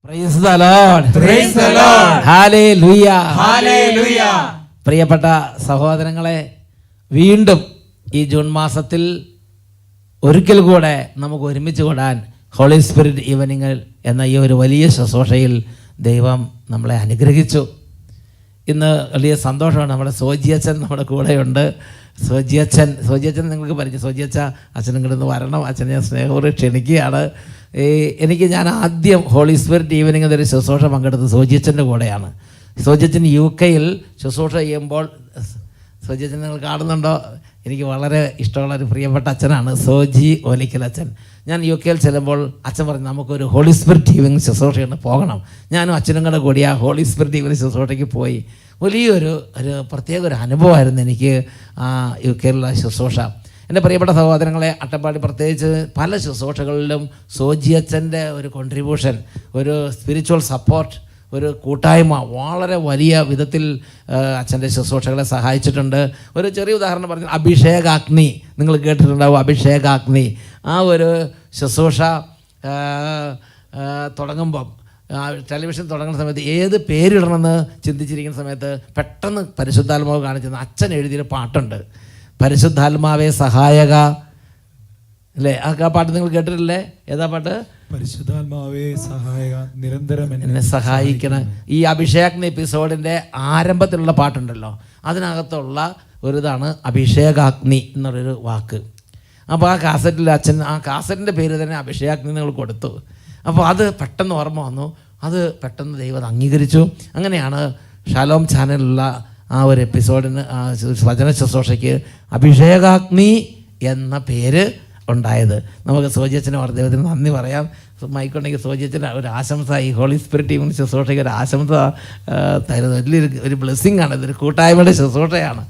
Praise the Lord. Praise the Lord. Hallelujah. Hallelujah. പ്രിയപ്പെട്ട സഹോദരങ്ങളെ, വീണ്ടും ഈ ജൂൺ മാസത്തിൽ ഒരിക്കൽ കൂടെ നമുക്ക് ഒരുമിച്ച് കൂടാൻ ഹോളി സ്പിരിറ്റ് ഈവനിങ്ങിൽ എന്ന ഈ ഒരു വലിയ ശുശ്രൂഷയിൽ ദൈവം നമ്മളെ അനുഗ്രഹിച്ചു. ഇന്ന് വലിയ സന്തോഷമാണ്. നമ്മുടെ സോജിയച്ചൻ നമ്മുടെ കൂടെയുണ്ട്. സോജിയച്ചൻ നിങ്ങൾക്ക് പരിചയം. സോജിയച്ച അച്ഛനും ഇങ്ങോട്ട് വരണം. അച്ഛനെ ഞാൻ സ്നേഹപൂർവ്വം ക്ഷണിക്കുകയാണ്. ഞാൻ ആദ്യം ഹോളി സ്പിരിറ്റ് ഈവനിങ് എന്നൊരു ശുശ്രൂഷ പങ്കെടുത്തത് സോജിയച്ചൻ്റെ കൂടെയാണ്. സോജിയച്ചൻ UK ശുശ്രൂഷ ചെയ്യുമ്പോൾ, സോജിയച്ചൻ നിങ്ങൾ കാണുന്നുണ്ടോ? എനിക്ക് വളരെ ഇഷ്ടമുള്ള ഒരു പ്രിയപ്പെട്ട അച്ഛനാണ് സോജി ഓലിക്കൽ അച്ഛൻ. ഞാൻ UK ചെല്ലുമ്പോൾ അച്ഛൻ പറഞ്ഞു, നമുക്കൊരു ഹോളി സ്പിരിറ്റ് ഈവനിങ് ശുശ്രൂഷയാണ്, പോകണം. ഞാനും അച്ഛനും കൂടെ കൂടി ആ ഹോളി സ്പിരിറ്റ് ഈവനിങ് ശുശ്രൂഷയ്ക്ക് പോയി. വലിയൊരു പ്രത്യേക ഒരു അനുഭവമായിരുന്നു എനിക്ക് ആ UK ശുശ്രൂഷ. എൻ്റെ പ്രിയപ്പെട്ട സഹോദരങ്ങളെ, അട്ടപ്പാടി പ്രത്യേകിച്ച് പല ശുശ്രൂഷകളിലും സോജിയച്ചൻ്റെ ഒരു കോൺട്രിബ്യൂഷൻ, ഒരു സ്പിരിച്വൽ സപ്പോർട്ട്, ഒരു കൂട്ടായ്മ വളരെ വലിയ വിധത്തിൽ അച്ഛൻ്റെ ശുശ്രൂഷകളെ സഹായിച്ചിട്ടുണ്ട്. ഒരു ചെറിയ ഉദാഹരണം പറഞ്ഞു, അഭിഷേകാഗ്നി നിങ്ങൾ കേട്ടിട്ടുണ്ടാവും. അഭിഷേകാഗ്നി ആ ഒരു ശുശ്രൂഷ തുടങ്ങുമ്പം, ടെലിവിഷൻ തുടങ്ങുന്ന സമയത്ത് ഏത് പേരിടണമെന്ന് ചിന്തിച്ചിരിക്കുന്ന സമയത്ത് പെട്ടെന്ന് പരിശുദ്ധാത്മാവ് കാണിച്ചെന്ന് അച്ഛൻ എഴുതിയൊരു പാട്ടുണ്ട്, പരിശുദ്ധാത്മാവേ സഹായക, അല്ലേ? ആ പാട്ട് നിങ്ങൾ കേട്ടിട്ടില്ലേ? ഏതാ പാട്ട്? പരിശുദ്ധാത്മാവേ സഹായക, നിരന്തരം എന്നെ സഹായിക്കണം. ഈ അഭിഷേകാഗ്നി എപ്പിസോഡിൻ്റെ ആരംഭത്തിലുള്ള പാട്ടുണ്ടല്ലോ, അതിനകത്തുള്ള ഒരിതാണ് അഭിഷേകാഗ്നി എന്നുള്ളൊരു വാക്ക്. അപ്പോൾ ആ കാസറ്റിൽ അച്ഛൻ ആ കാസറ്റിൻ്റെ പേര് തന്നെ അഭിഷേകാഗ്നി നിങ്ങൾ കൊടുത്തു. അപ്പോൾ അത് പെട്ടെന്ന് ഓർമ്മ വന്നു. അത് പെട്ടെന്ന് ദൈവം അംഗീകരിച്ചു. അങ്ങനെയാണ് ഷാലോം ചാനലിലുള്ള ആ ഒരു എപ്പിസോഡിന്, വചന ശുശ്രൂഷയ്ക്ക് അഭിഷേകാഗ്നി എന്ന പേര് ഉണ്ടായത്. നമുക്ക് സോജിയച്ചന് ദൈവത്തിന് നന്ദി പറയാം. മൈക്കുണ്ടെങ്കിൽ സോജിയച്ചന് ഒരു ആശംസ, ഈ ഹോളി സ്പിരിറ്റ് ഈവനിങ് ശുശ്രൂഷയ്ക്ക് ഒരു ആശംസ തരുന്നത് വലിയൊരു ഒരു ബ്ലെസ്സിങ് ആണ്. ഇതൊരു കൂട്ടായ്മയുടെ ശുശ്രൂഷയാണ്.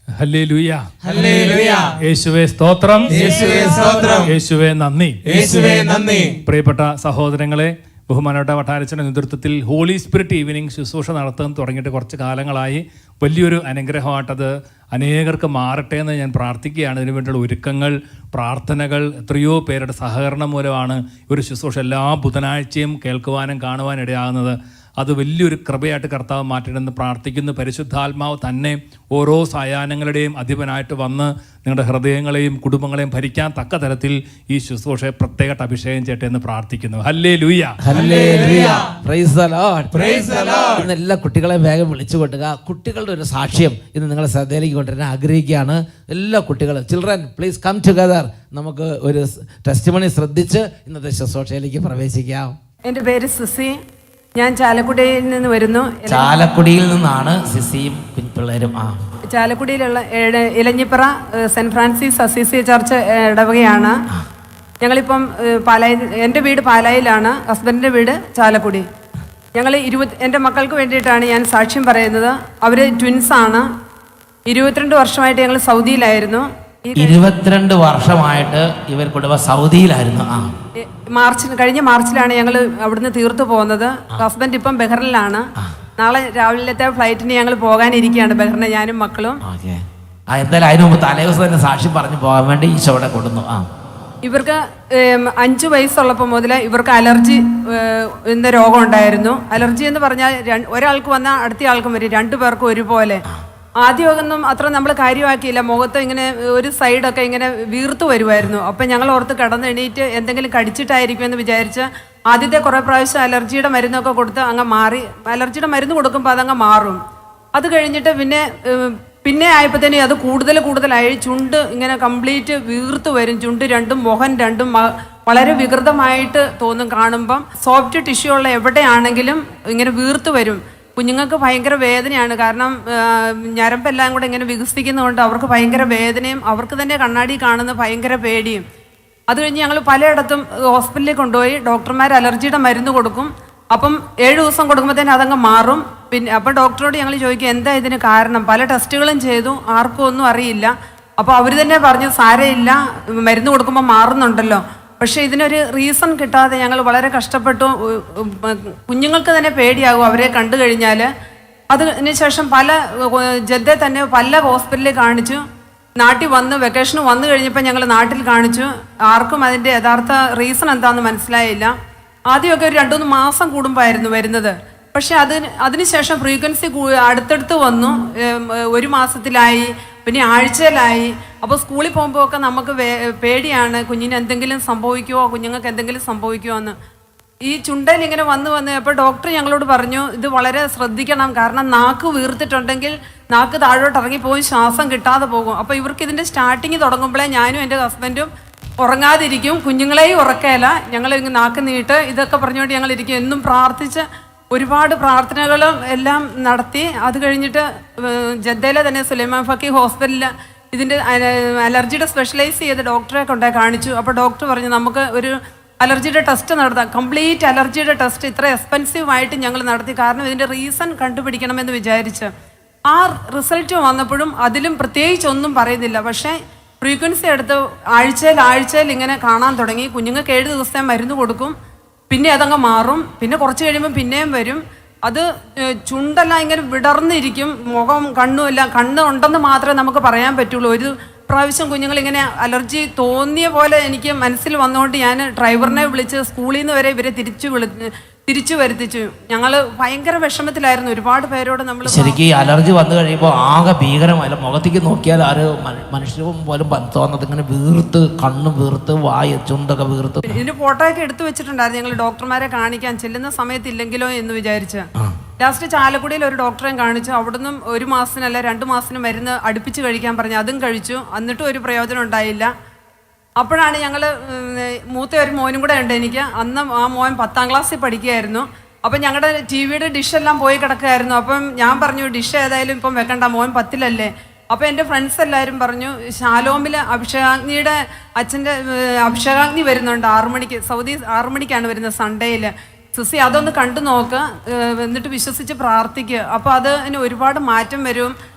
Hallelujah, hallelujah. യേശുവേ സ്തോത്രം, യേശുവേ സ്തോത്രം, യേശുവേ നന്ദി, യേശുവേ നന്ദി. പ്രിയപ്പെട്ട സഹോദരങ്ങളെ, ബഹുമാനപ്പെട്ട വട്ടാരച്ചൻ്റെ നേതൃത്വത്തിൽ ഹോളി സ്പിരിറ്റ് ഈവനിങ് ശുശ്രൂഷ നടത്താൻ തുടങ്ങിയിട്ട് കുറച്ച് കാലങ്ങളായി. വലിയൊരു അനുഗ്രഹമായിട്ടത് അനേകർക്ക് മാറട്ടെ എന്ന് ഞാൻ പ്രാർത്ഥിക്കുകയാണ്. ഇതിനു വേണ്ടിയുള്ള ഒരുക്കങ്ങൾ, പ്രാർത്ഥനകൾ, എത്രയോ പേരുടെ സഹകരണം മൂലമാണ് ഒരു ശുശ്രൂഷ എല്ലാ ബുധനാഴ്ചയും കേൾക്കുവാനും കാണുവാനും ഇടയാകുന്നത്. അത് വലിയൊരു കൃപയായിട്ട് കർത്താവ് മാറ്റണമെന്ന് പ്രാർത്ഥിക്കുന്നു. പരിശുദ്ധാത്മാവ് തന്നെ ഓരോ സായാഹ്നങ്ങളുടെയും അധിപനായിട്ട് വന്ന് നിങ്ങളുടെ ഹൃദയങ്ങളെയും കുടുംബങ്ങളെയും ഭരിക്കാൻ തക്ക തരത്തിൽ ഈ ശുശ്രൂഷയെ പ്രത്യേകമായിട്ട് അഭിഷേകം ചെയ്യട്ടെ എന്ന് പ്രാർത്ഥിക്കുന്നു. Hallelujah, hallelujah. Praise the Lord, praise the Lord. ഇന്ന് എല്ലാ കുട്ടികളെയും വേഗം വിളിച്ചു കൊണ്ടുക. കുട്ടികളുടെ ഒരു സാക്ഷ്യം ഇന്ന് നിങ്ങളുടെ ശ്രദ്ധയിലേക്ക് കൊണ്ടുവരാൻ ആഗ്രഹിക്കുകയാണ്. എല്ലാ കുട്ടികളും, ചിൽഡ്രൻ പ്ലീസ് കം ടുഗദർ. നമുക്ക് ഒരു ടെസ്റ്റിമണി ശ്രദ്ധിച്ച് ഇന്നത്തെ ശുശ്രൂഷയിലേക്ക് പ്രവേശിക്കാം. എൻ്റെ പേര് സുസി. ഞാൻ ചാലക്കുടിയിൽ നിന്ന് വരുന്നു. ചാലക്കുടിയിൽ നിന്നാണ് സിസിയും പിള്ളേരും. ചാലക്കുടിയിലുള്ള ഇലഞ്ഞിപ്പറ സെൻറ്റ് ഫ്രാൻസിസ് അസീസി ചർച്ച് ഇടവകയാണ്. ഞങ്ങളിപ്പം എൻ്റെ വീട് പാലായിലാണ്, ഹസ്ബൻഡിൻ്റെ വീട് ചാലക്കുടി. ഞങ്ങൾ എൻ്റെ മക്കൾക്ക് വേണ്ടിയിട്ടാണ് ഞാൻ സാക്ഷ്യം പറയുന്നത്. അവർ ട്വിൻസാണ്. 22 വർഷമായിട്ട് ഞങ്ങൾ സൗദിയിലായിരുന്നു. 22 വർഷമായിട്ട് ഇവർ കുടുംബ സൗദിയിലായിരുന്നു. കഴിഞ്ഞ മാർച്ചിലാണ് ഞങ്ങൾ അവിടുന്ന് തീർത്തു പോകുന്നത്. ഹസ്ബൻഡ് ഇപ്പം ബഹ്റിനിലാണ്. നാളെ രാവിലത്തെ ഫ്ലൈറ്റിന് ഞങ്ങൾ പോകാനിരിക്കുകയാണ് ബഹ്റിന്, ഞാനും മക്കളും. എന്തായാലും അതിന് മുമ്പ് തലേദിവസം തന്നെ സാക്ഷ്യം പറഞ്ഞു പോകാൻ വേണ്ടി ഈശോ അവിടെ കൊടുന്നു. ഇവർക്ക് 5 വയസ്സുള്ളപ്പോൾ മുതൽ ഇവർക്ക് അലർജി എന്ന രോഗം ഉണ്ടായിരുന്നു. അലർജി എന്ന് പറഞ്ഞാൽ ഒരാൾക്ക് വന്നാൽ അടുത്ത ആൾക്കും വരും, 2 പേർക്കും ഒരുപോലെ. ആദ്യമൊന്നും അത്ര നമ്മൾ കാര്യമാക്കിയില്ല. മുഖത്ത് ഇങ്ങനെ ഒരു സൈഡൊക്കെ ഇങ്ങനെ വീർത്തു വരുമായിരുന്നു. അപ്പം ഞങ്ങൾ ഓർത്ത് കിടന്നെണീറ്റ് എന്തെങ്കിലും കടിച്ചിട്ടായിരിക്കുമെന്ന് വിചാരിച്ച് ആദ്യത്തെ കുറേ പ്രാവശ്യം അലർജിയുടെ മരുന്നൊക്കെ കൊടുത്ത് അങ്ങ് മാറി. അലർജിയുടെ മരുന്ന് കൊടുക്കുമ്പോൾ അതങ്ങ് മാറും. അത് കഴിഞ്ഞിട്ട് പിന്നെ ആയപ്പോഴത്തേനും അത് കൂടുതലായി. ചുണ്ട് ഇങ്ങനെ കംപ്ലീറ്റ് വീർത്തു വരും. ചുണ്ട് രണ്ടും മുഖം രണ്ടും വളരെ വികൃതമായിട്ട് തോന്നും കാണുമ്പം. സോഫ്റ്റ് ടിഷ്യൂ ഉള്ള എവിടെയാണെങ്കിലും ഇങ്ങനെ വീർത്തു വരും. കുഞ്ഞുങ്ങൾക്ക് ഭയങ്കര വേദനയാണ്. കാരണം ഞരമ്പെല്ലാം കൂടെ ഇങ്ങനെ വികസിക്കുന്നതുകൊണ്ട് അവർക്ക് ഭയങ്കര വേദനയും അവർക്ക് തന്നെ കണ്ണാടി കാണുന്ന ഭയങ്കര പേടിയും. അത് കഴിഞ്ഞ് ഞങ്ങൾ പലയിടത്തും ഹോസ്പിറ്റലിൽ കൊണ്ടുപോയി. ഡോക്ടർമാർ അലർജിയുടെ മരുന്ന് കൊടുക്കും. അപ്പം 7 ദിവസം കൊടുക്കുമ്പോഴത്തേനും അതങ്ങ് മാറും. പിന്നെ അപ്പം ഡോക്ടറോട് ഞങ്ങൾ ചോദിക്കും എന്താ ഇതിന് കാരണം. പല ടെസ്റ്റുകളും ചെയ്തു, ആർക്കും ഒന്നും അറിയില്ല. അപ്പോൾ അവർ തന്നെ പറഞ്ഞു സാരമില്ല, മരുന്ന് കൊടുക്കുമ്പോൾ മാറുന്നുണ്ടല്ലോ. പക്ഷേ ഇതിനൊരു റീസൺ കിട്ടാതെ ഞങ്ങൾ വളരെ കഷ്ടപ്പെട്ടു. കുഞ്ഞുങ്ങൾക്ക് തന്നെ പേടിയാകും അവരെ കണ്ടു കഴിഞ്ഞാൽ. അതിന് ശേഷം ജദ്ദയിൽ തന്നെ പല ഹോസ്പിറ്റലിൽ കാണിച്ചു. നാട്ടിൽ വന്ന് വെക്കേഷന് വന്നു കഴിഞ്ഞപ്പോൾ ഞങ്ങൾ നാട്ടിൽ കാണിച്ചു. ആർക്കും അതിൻ്റെ യഥാർത്ഥ റീസൺ എന്താണെന്ന് മനസ്സിലായില്ല. ആദ്യമൊക്കെ ഒരു 2-3 മാസം കൂടുമ്പായിരുന്നു വരുന്നത്. പക്ഷെ അതിനുശേഷം ഫ്രീക്വൻസി അടുത്തടുത്ത് വന്നു. 1 മാസത്തിലായി, പിന്നെ ആഴ്ചയിലായി. അപ്പോൾ സ്കൂളിൽ പോകുമ്പോൾ ഒക്കെ നമുക്ക് പേടിയാണ്, കുഞ്ഞിന് എന്തെങ്കിലും സംഭവിക്കുമോ, കുഞ്ഞുങ്ങൾക്ക് എന്തെങ്കിലും സംഭവിക്കുമോ എന്ന്. ഈ ചുണ്ടയിൽ ഇങ്ങനെ വന്ന് അപ്പോൾ ഡോക്ടർ ഞങ്ങളോട് പറഞ്ഞു ഇത് വളരെ ശ്രദ്ധിക്കണം, കാരണം നാക്ക് വീർത്തിട്ടുണ്ടെങ്കിൽ നാക്ക് താഴോട്ട് ഇറങ്ങിപ്പോയി ശ്വാസം കിട്ടാതെ പോകും. അപ്പോൾ ഇവർക്ക് ഇതിൻ്റെ സ്റ്റാർട്ടിങ് തുടങ്ങുമ്പോഴേ ഞാനും എൻ്റെ ഹസ്ബൻഡും ഉറങ്ങാതിരിക്കും, കുഞ്ഞുങ്ങളെയും ഉറക്കയില്ല. ഞങ്ങൾ ഇങ്ങ് നാക്ക് നീട്ട് ഇതൊക്കെ പറഞ്ഞുകൊണ്ട് ഞങ്ങളിരിക്കും. എന്നും പ്രാർത്ഥിച്ച് ഒരുപാട് പ്രാർത്ഥനകളും എല്ലാം നടത്തി. അത് കഴിഞ്ഞിട്ട് ജദ്ദയിലെ തന്നെ സുലൈമാൻ ഫക്കി ഹോസ്പിറ്റലിൽ ഇതിൻ്റെ അലർജിയുടെ സ്പെഷ്യലൈസ് ചെയ്ത് ഡോക്ടറെ കൊണ്ടുപോയി കാണിച്ചു. അപ്പോൾ ഡോക്ടർ പറഞ്ഞു നമുക്ക് ഒരു അലർജിയുടെ ടെസ്റ്റ് നടത്താം. കംപ്ലീറ്റ് അലർജിയുടെ ടെസ്റ്റ് ഇത്ര എക്സ്പെൻസീവായിട്ട് ഞങ്ങൾ നടത്തി, കാരണം ഇതിൻ്റെ റീസൺ കണ്ടുപിടിക്കണമെന്ന് വിചാരിച്ച്. ആ റിസൾട്ട് വന്നപ്പോഴും അതിലും പ്രത്യേകിച്ച് ഒന്നും പറയുന്നില്ല. പക്ഷേ ഫ്രീക്വൻസി എടുത്ത് ആഴ്ചയിൽ ഇങ്ങനെ കാണാൻ തുടങ്ങി. കുഞ്ഞുങ്ങൾക്ക് 7 ദിവസത്തെ മരുന്ന് കൊടുക്കും, പിന്നെ അതങ്ങ് മാറും. പിന്നെ കുറച്ച് കഴിയുമ്പോൾ പിന്നെയും വരും. അത് ചുണ്ടെല്ലാം ഇങ്ങനെ വിടർന്നിരിക്കും, മുഖം കണ്ണും എല്ലാം. കണ്ണ് ഉണ്ടെന്ന് മാത്രമേ നമുക്ക് പറയാൻ പറ്റുള്ളൂ. ഒരു പ്രാവശ്യം കുഞ്ഞുങ്ങളിങ്ങനെ അലർജി തോന്നിയ പോലെ എനിക്ക് മനസ്സിൽ വന്നുകൊണ്ട് ഞാൻ ഡ്രൈവറിനെ വിളിച്ച് സ്കൂളിൽ നിന്ന് വരെ ഇവരെ തിരിച്ചു വരുത്തിച്ചു. ഞങ്ങൾ ഭയങ്കര വിഷമത്തിലായിരുന്നു. ഒരുപാട് പേരോട് നമ്മൾ ശരിക്കും ഈ അലർജി വന്നു കഴിയുമ്പോൾ ആകെ ഭീകരമല്ല. മുഖത്തേക്ക് നോക്കിയാൽ മനുഷ്യരും പോലും തോന്നുന്നത് ഇങ്ങനെ വീർത്ത്, കണ്ണ് വീർത്ത്, വായ ചുണ്ടൊക്കെ വീർത്ത്. ഇതിന്റെ ഫോട്ടോ ഒക്കെ എടുത്തു വെച്ചിട്ടുണ്ടായിരുന്നു ഞങ്ങൾ ഡോക്ടർമാരെ കാണിക്കാൻ ചെല്ലുന്ന സമയത്ത് ഇല്ലെങ്കിലോ എന്ന് വിചാരിച്ച്. ലാസ്റ്റ് ചാലക്കുടിയിൽ ഒരു ഡോക്ടറെ കാണിച്ചു. അവിടുന്ന് 1 മാസത്തിനല്ല 2 മാസത്തിന് മരുന്ന് അടുപ്പിച്ച് കഴിക്കാൻ പറഞ്ഞു. അതും കഴിച്ചു. എന്നിട്ടും ഒരു പ്രയോജനം ഉണ്ടായില്ല. അപ്പോഴാണ് ഞങ്ങൾ മൂത്ത ഒരു മോനും കൂടെ ഉണ്ട് എനിക്ക്. അന്ന് ആ മോൻ 10ാം ക്ലാസ്സിൽ പഠിക്കുകയായിരുന്നു. അപ്പം ഞങ്ങളുടെ TV-യുടെ ഡിഷെല്ലാം പോയി കിടക്കുകയായിരുന്നു. അപ്പം ഞാൻ പറഞ്ഞു ഡിഷ് ഏതായാലും ഇപ്പം വെക്കണ്ട, മോൻ 10-ലല്ലേ. അപ്പോൾ എൻ്റെ ഫ്രണ്ട്സ് എല്ലാവരും പറഞ്ഞു ഷാലോമിൽ അഭിഷേകാഗ്നിയുടെ അച്ഛൻ്റെ അഭിഷേകാഗ്നി വരുന്നുണ്ട് 6 മണിക്ക്, സൗദി 6 മണിക്കാണ് വരുന്നത് സൺഡേയിൽ. സിസി അതൊന്ന് കണ്ടു നോക്ക്, എന്നിട്ട് വിശ്വസിച്ച് പ്രാർത്ഥിക്കുക, അപ്പോൾ അതിന് ഒരുപാട് മാറ്റം വരും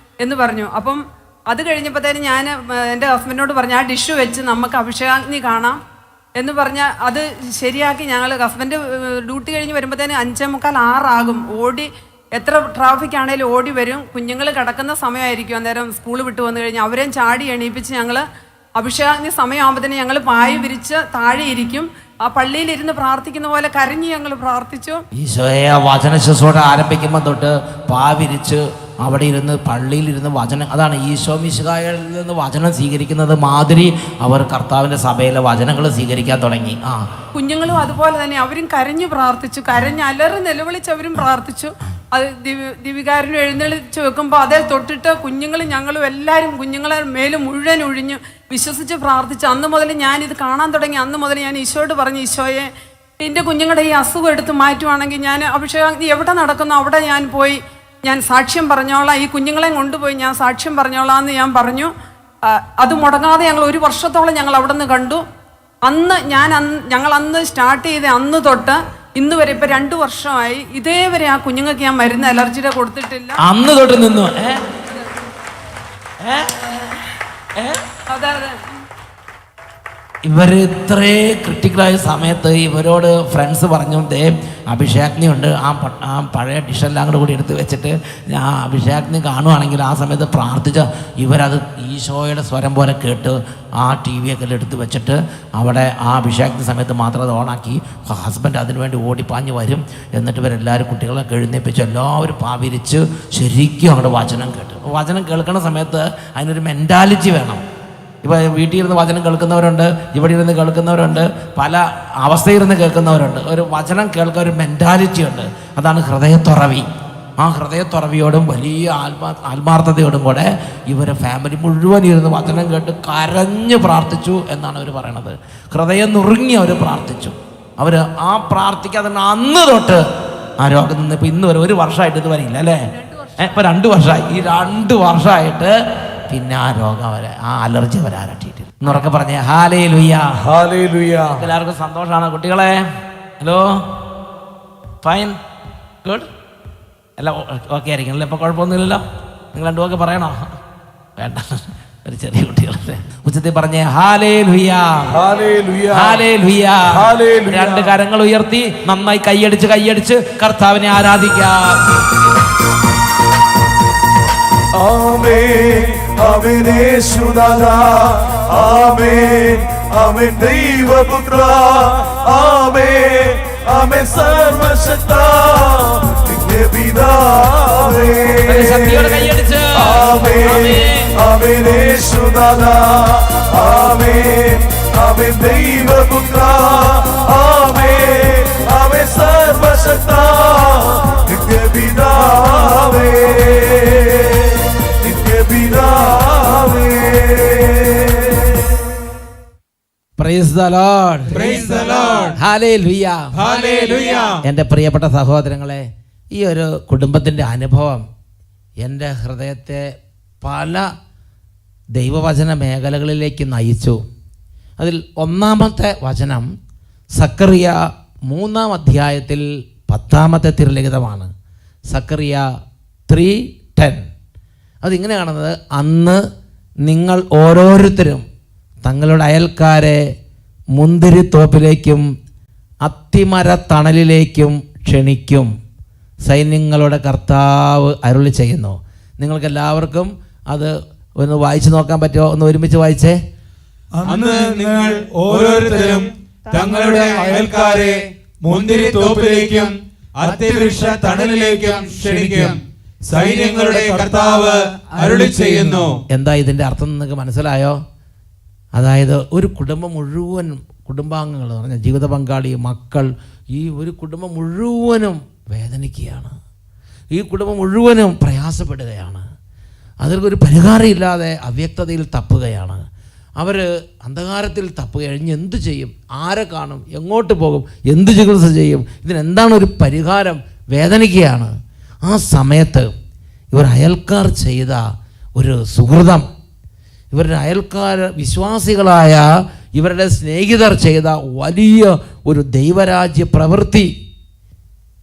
എന്ന് പറഞ്ഞു. അപ്പം അത് കഴിഞ്ഞപ്പോഴത്തേനും ഞാൻ എൻ്റെ ഹസ്ബൻഡിനോട് പറഞ്ഞു ആ ഡിഷ് വെച്ച് നമുക്ക് അഭിഷേകാഗ്നി കാണാം എന്ന് പറഞ്ഞാൽ അത് ശരിയാക്കി. ഞങ്ങൾ ഹസ്ബൻഡ് ഡ്യൂട്ടി കഴിഞ്ഞ് വരുമ്പോഴത്തേനും 5:45, 6 ഓടി, എത്ര ട്രാഫിക് ആണെങ്കിലും ഓടി വരും. കുഞ്ഞുങ്ങൾ കിടക്കുന്ന സമയമായിരിക്കും അന്നേരം സ്കൂൾ വിട്ട് വന്നു കഴിഞ്ഞാൽ അവരെയും ചാടി എണീപ്പിച്ച് ഞങ്ങൾ അഭിഷേകാഗ്നി സമയമാകുമ്പോഴത്തേനും ഞങ്ങൾ പായ വിരിച്ച് താഴെ ഇരിക്കും. ആ പള്ളിയിലിരുന്ന് പ്രാർത്ഥിക്കുന്ന പോലെ കരഞ്ഞ് ഞങ്ങൾ പ്രാർത്ഥിച്ചു. ഈശോയെ വചന ശുശ്രൂഷ ആരംഭിക്കുമ്പോൾ തൊട്ട് പാവിരിച്ച് അവിടെ ഇരുന്ന് പള്ളിയിലിരുന്ന് വചനം, അതാണ് ഈശോ മിശിഹായിൽ നിന്ന് വചനം സ്വീകരിക്കുന്നത് മാതിരി അവർ കർത്താവിൻ്റെ സഭയിലെ വചനങ്ങൾ സ്വീകരിക്കാൻ തുടങ്ങി. കുഞ്ഞുങ്ങളും അതുപോലെ തന്നെ അവരും കരഞ്ഞു പ്രാർത്ഥിച്ചു, അലറി നിലവിളിച്ച് അവരും പ്രാർത്ഥിച്ചു. അത് ദിവികാരനും എഴുന്നള്ളിച്ച് വെക്കുമ്പോൾ അതേ തൊട്ടിട്ട് കുഞ്ഞുങ്ങളും ഞങ്ങളും എല്ലാവരും കുഞ്ഞുങ്ങളെ മേലും മുഴുവൻ ഒഴിഞ്ഞു വിശ്വസിച്ച് പ്രാർത്ഥിച്ചു. അന്ന് മുതൽ ഞാനിത് കാണാൻ തുടങ്ങി. അന്ന് മുതൽ ഞാൻ ഈശോയോട് പറഞ്ഞു, ഈശോയെ എൻ്റെ കുഞ്ഞുങ്ങളുടെ ഈ അസുഖം എടുത്ത് മാറ്റുവാണെങ്കിൽ ഞാൻ അഭിഷേകാഗ്നി എവിടെ നടക്കുന്നു അവിടെ ഞാൻ പോയി ഞാൻ സാക്ഷ്യം പറഞ്ഞോളാം, ഈ കുഞ്ഞുങ്ങളെ കൊണ്ടുപോയി ഞാൻ സാക്ഷ്യം പറഞ്ഞോളാം എന്ന് ഞാൻ പറഞ്ഞു. അത് മുടങ്ങാതെ ഞങ്ങൾ 1 വർഷത്തോളം ഞങ്ങൾ അവിടെ നിന്ന് കണ്ടു. ഞങ്ങൾ അന്ന് സ്റ്റാർട്ട് ചെയ്ത അന്ന് തൊട്ട് ഇന്ന് വരെ ഇപ്പൊ 2 വർഷമായി. ഇതേവരെ ആ കുഞ്ഞുങ്ങൾക്ക് ഞാൻ മരുന്ന് അലർജിയുടെ കൊടുത്തിട്ടില്ല. അന്ന് തൊട്ട് നിന്നു. അതെ ഇവർ ഇത്രേ ക്രിട്ടിക്കലായ സമയത്ത് ഇവരോട് ഫ്രണ്ട്സ് പറഞ്ഞു അഭിഷേകാഗ്നി ഉണ്ട്, ആ പഴയ ഡിഷെല്ലാം കൂടി എടുത്ത് വെച്ചിട്ട് ഞാൻ അഭിഷേകാഗ്നി കാണുവാണെങ്കിൽ ആ സമയത്ത് പ്രാർത്ഥിച്ച ഇവരത് ഈശോയുടെ സ്വരം പോലെ കേട്ട് ആ TV ഒക്കെ എടുത്ത് വെച്ചിട്ട് അവിടെ ആ അഭിഷേകാഗ്നി സമയത്ത് മാത്രം അത് ഓണാക്കി ഹസ്ബൻഡ് അതിനുവേണ്ടി ഓടിപ്പാഞ്ഞ് വരും. എന്നിട്ട് ഇവരെല്ലാവരും കുട്ടികളെ എഴുന്നേപ്പിച്ച് എല്ലാവരും പാവിരിച്ച് ശരിക്കും അങ്ങോട്ട് വചനം കേട്ട്. വചനം കേൾക്കുന്ന സമയത്ത് അതിനൊരു മെൻറ്റാലിറ്റി വേണം. ഇപ്പോൾ വീട്ടിൽ ഇരുന്ന് വചനം കേൾക്കുന്നവരുണ്ട്, ഇവിടെ ഇരുന്ന് കേൾക്കുന്നവരുണ്ട്, പല അവസ്ഥയിരുന്ന് കേൾക്കുന്നവരുണ്ട്. ഒരു വചനം കേൾക്കാൻ ഒരു മെൻറ്റാലിറ്റി ഉണ്ട്. അതാണ് ഹൃദയത്തുറവി. ആ ഹൃദയത്തുറവിയോടും വലിയ ആത്മാർത്ഥതയോടും കൂടെ ഇവരെ ഫാമിലി മുഴുവൻ ഇരുന്ന് വചനം കേട്ട് കരഞ്ഞ് പ്രാർത്ഥിച്ചു എന്നാണ് അവർ പറയണത്. ഹൃദയം നുറുങ്ങി അവർ പ്രാർത്ഥിച്ചു. അവർ ആ പ്രാർത്ഥിക്കാതെ അന്ന് തൊട്ട് ആ രോഗം നിന്ന് ഇപ്പോൾ ഇന്ന് വരെ 1 വർഷമായിട്ട് ഇത് വരില്ല അല്ലേ? ഇപ്പം 2 വർഷമായി. ഈ 2 വർഷമായിട്ട് പിന്നെ ആ രോഗം ആ അലർജി വരാനട്ടിട്ടില്ല. എന്നുറക്കെ പറഞ്ഞേ ഹല്ലേലൂയ, ഹല്ലേലൂയ. എല്ലാവർക്കും സന്തോഷമാണ് കുട്ടികളെ? ഹലോ, ഫൈൻ, ഗുഡ്, എല്ലാം ഓക്കെ ആയിരിക്കും അല്ലേ? ഇപ്പം കുഴപ്പമൊന്നുമില്ലല്ലോ? നിങ്ങൾ 2 വാക്ക് പറയണോ? വേണ്ട, ഒരു ചെറിയ കുട്ടികളല്ലേ. ഉച്ചത്തിൽ പറഞ്ഞേ ഹല്ലേലൂയ, ഹല്ലേലൂയ, ഹല്ലേലൂയ. ഹല്ലേലൂയ. 2 കരങ്ങൾ ഉയർത്തി നന്നായി കൈയടിച്ച് കർത്താവിനെ ആരാധിക്കാം. ആമേൻ. ആമേൻ യേശുനാഥാ ആമേൻ ആമേൻ ദൈവപുത്ര ആമേൻ ആമേൻ സർവശക്ത നിത്യപിതാവേ ശക്തിയോടെ കൈയടിച്ച് ആമേൻ ആമേൻ യേശുനാഥാ ആമേൻ ആമേൻ ദൈവപുത്ര ആമേൻ ആമേൻ സർവശക്ത നിത്യപിതാവേ നിത്യപിതാവേ. Praise the Lord. Praise the Lord. Hallelujah. Hallelujah. എൻ്റെ പ്രിയപ്പെട്ട സഹോദരങ്ങളെ, ഈ ഒരു കുടുംബത്തിൻ്റെ അനുഭവം എൻ്റെ ഹൃദയത്തെ പല ദൈവവചന മേഖലകളിലേക്ക് നയിച്ചു. അതിൽ ഒന്നാമത്തെ വചനം സക്കറിയ 3-ാം അധ്യായത്തിൽ 10-ാമത്തെ തിരുലിഖിതമാണ്. സക്കറിയ 3:10. അതിങ്ങനെ കാണുന്നത്, അന്ന് നിങ്ങൾ ഓരോരുത്തരും തങ്ങളുടെ അയൽക്കാരെ മുന്തിരിത്തോപ്പിലേക്കും അത്തിമരത്തണലിലേക്കും ക്ഷണിക്കും, സൈന്യങ്ങളുടെ കർത്താവ് അരുളി ചെയ്യുന്നു. നിങ്ങൾക്കെല്ലാവർക്കും അത് ഒന്ന് വായിച്ചു നോക്കാൻ പറ്റുമോ? ഒന്ന് ഒരുമിച്ച് വായിച്ചേ. അന്ന് നിങ്ങൾ ഓരോരുത്തരും തങ്ങളുടെ അയൽക്കാരെ മുന്തിരിത്തോപ്പിലേക്കും അത്തിവൃക്ഷ തണലിലേക്കും ക്ഷണിക്കും, സൈന്യങ്ങളുടെ കർത്താവ് അരുളി ചെയ്യുന്നു. എന്താ ഇതിൻ്റെ അർത്ഥം നിങ്ങൾക്ക് മനസ്സിലായോ? അതായത് ഒരു കുടുംബം മുഴുവൻ, കുടുംബാംഗങ്ങൾ എന്ന് പറഞ്ഞാൽ ജീവിത പങ്കാളി, മക്കൾ, ഈ ഒരു കുടുംബം മുഴുവനും വേദനിക്കുകയാണ്. ഈ കുടുംബം മുഴുവനും പ്രയാസപ്പെടുകയാണ്. അതിൽക്കൊരു പരിഹാരമില്ലാതെ അവ്യക്തതയിൽ തപ്പുകയാണ്. അവർ അന്ധകാരത്തിൽ തപ്പുക. കഴിഞ്ഞ് എന്ത് ചെയ്യും? ആരെ കാണും? എങ്ങോട്ട് പോകും? എന്ത് ചികിത്സ ചെയ്യും? ഇതിനെന്താണ് ഒരു പരിഹാരം? വേദനിക്കുകയാണ്. ആ സമയത്ത് ഇവർ അയൽക്കാർ ചെയ്ത ഒരു സുഹൃതം, ഇവരുടെ അയൽക്കാർ വിശ്വാസികളായ ഇവരുടെ സ്നേഹിതർ ചെയ്ത വലിയ ഒരു ദൈവരാജ്യ പ്രവൃത്തി,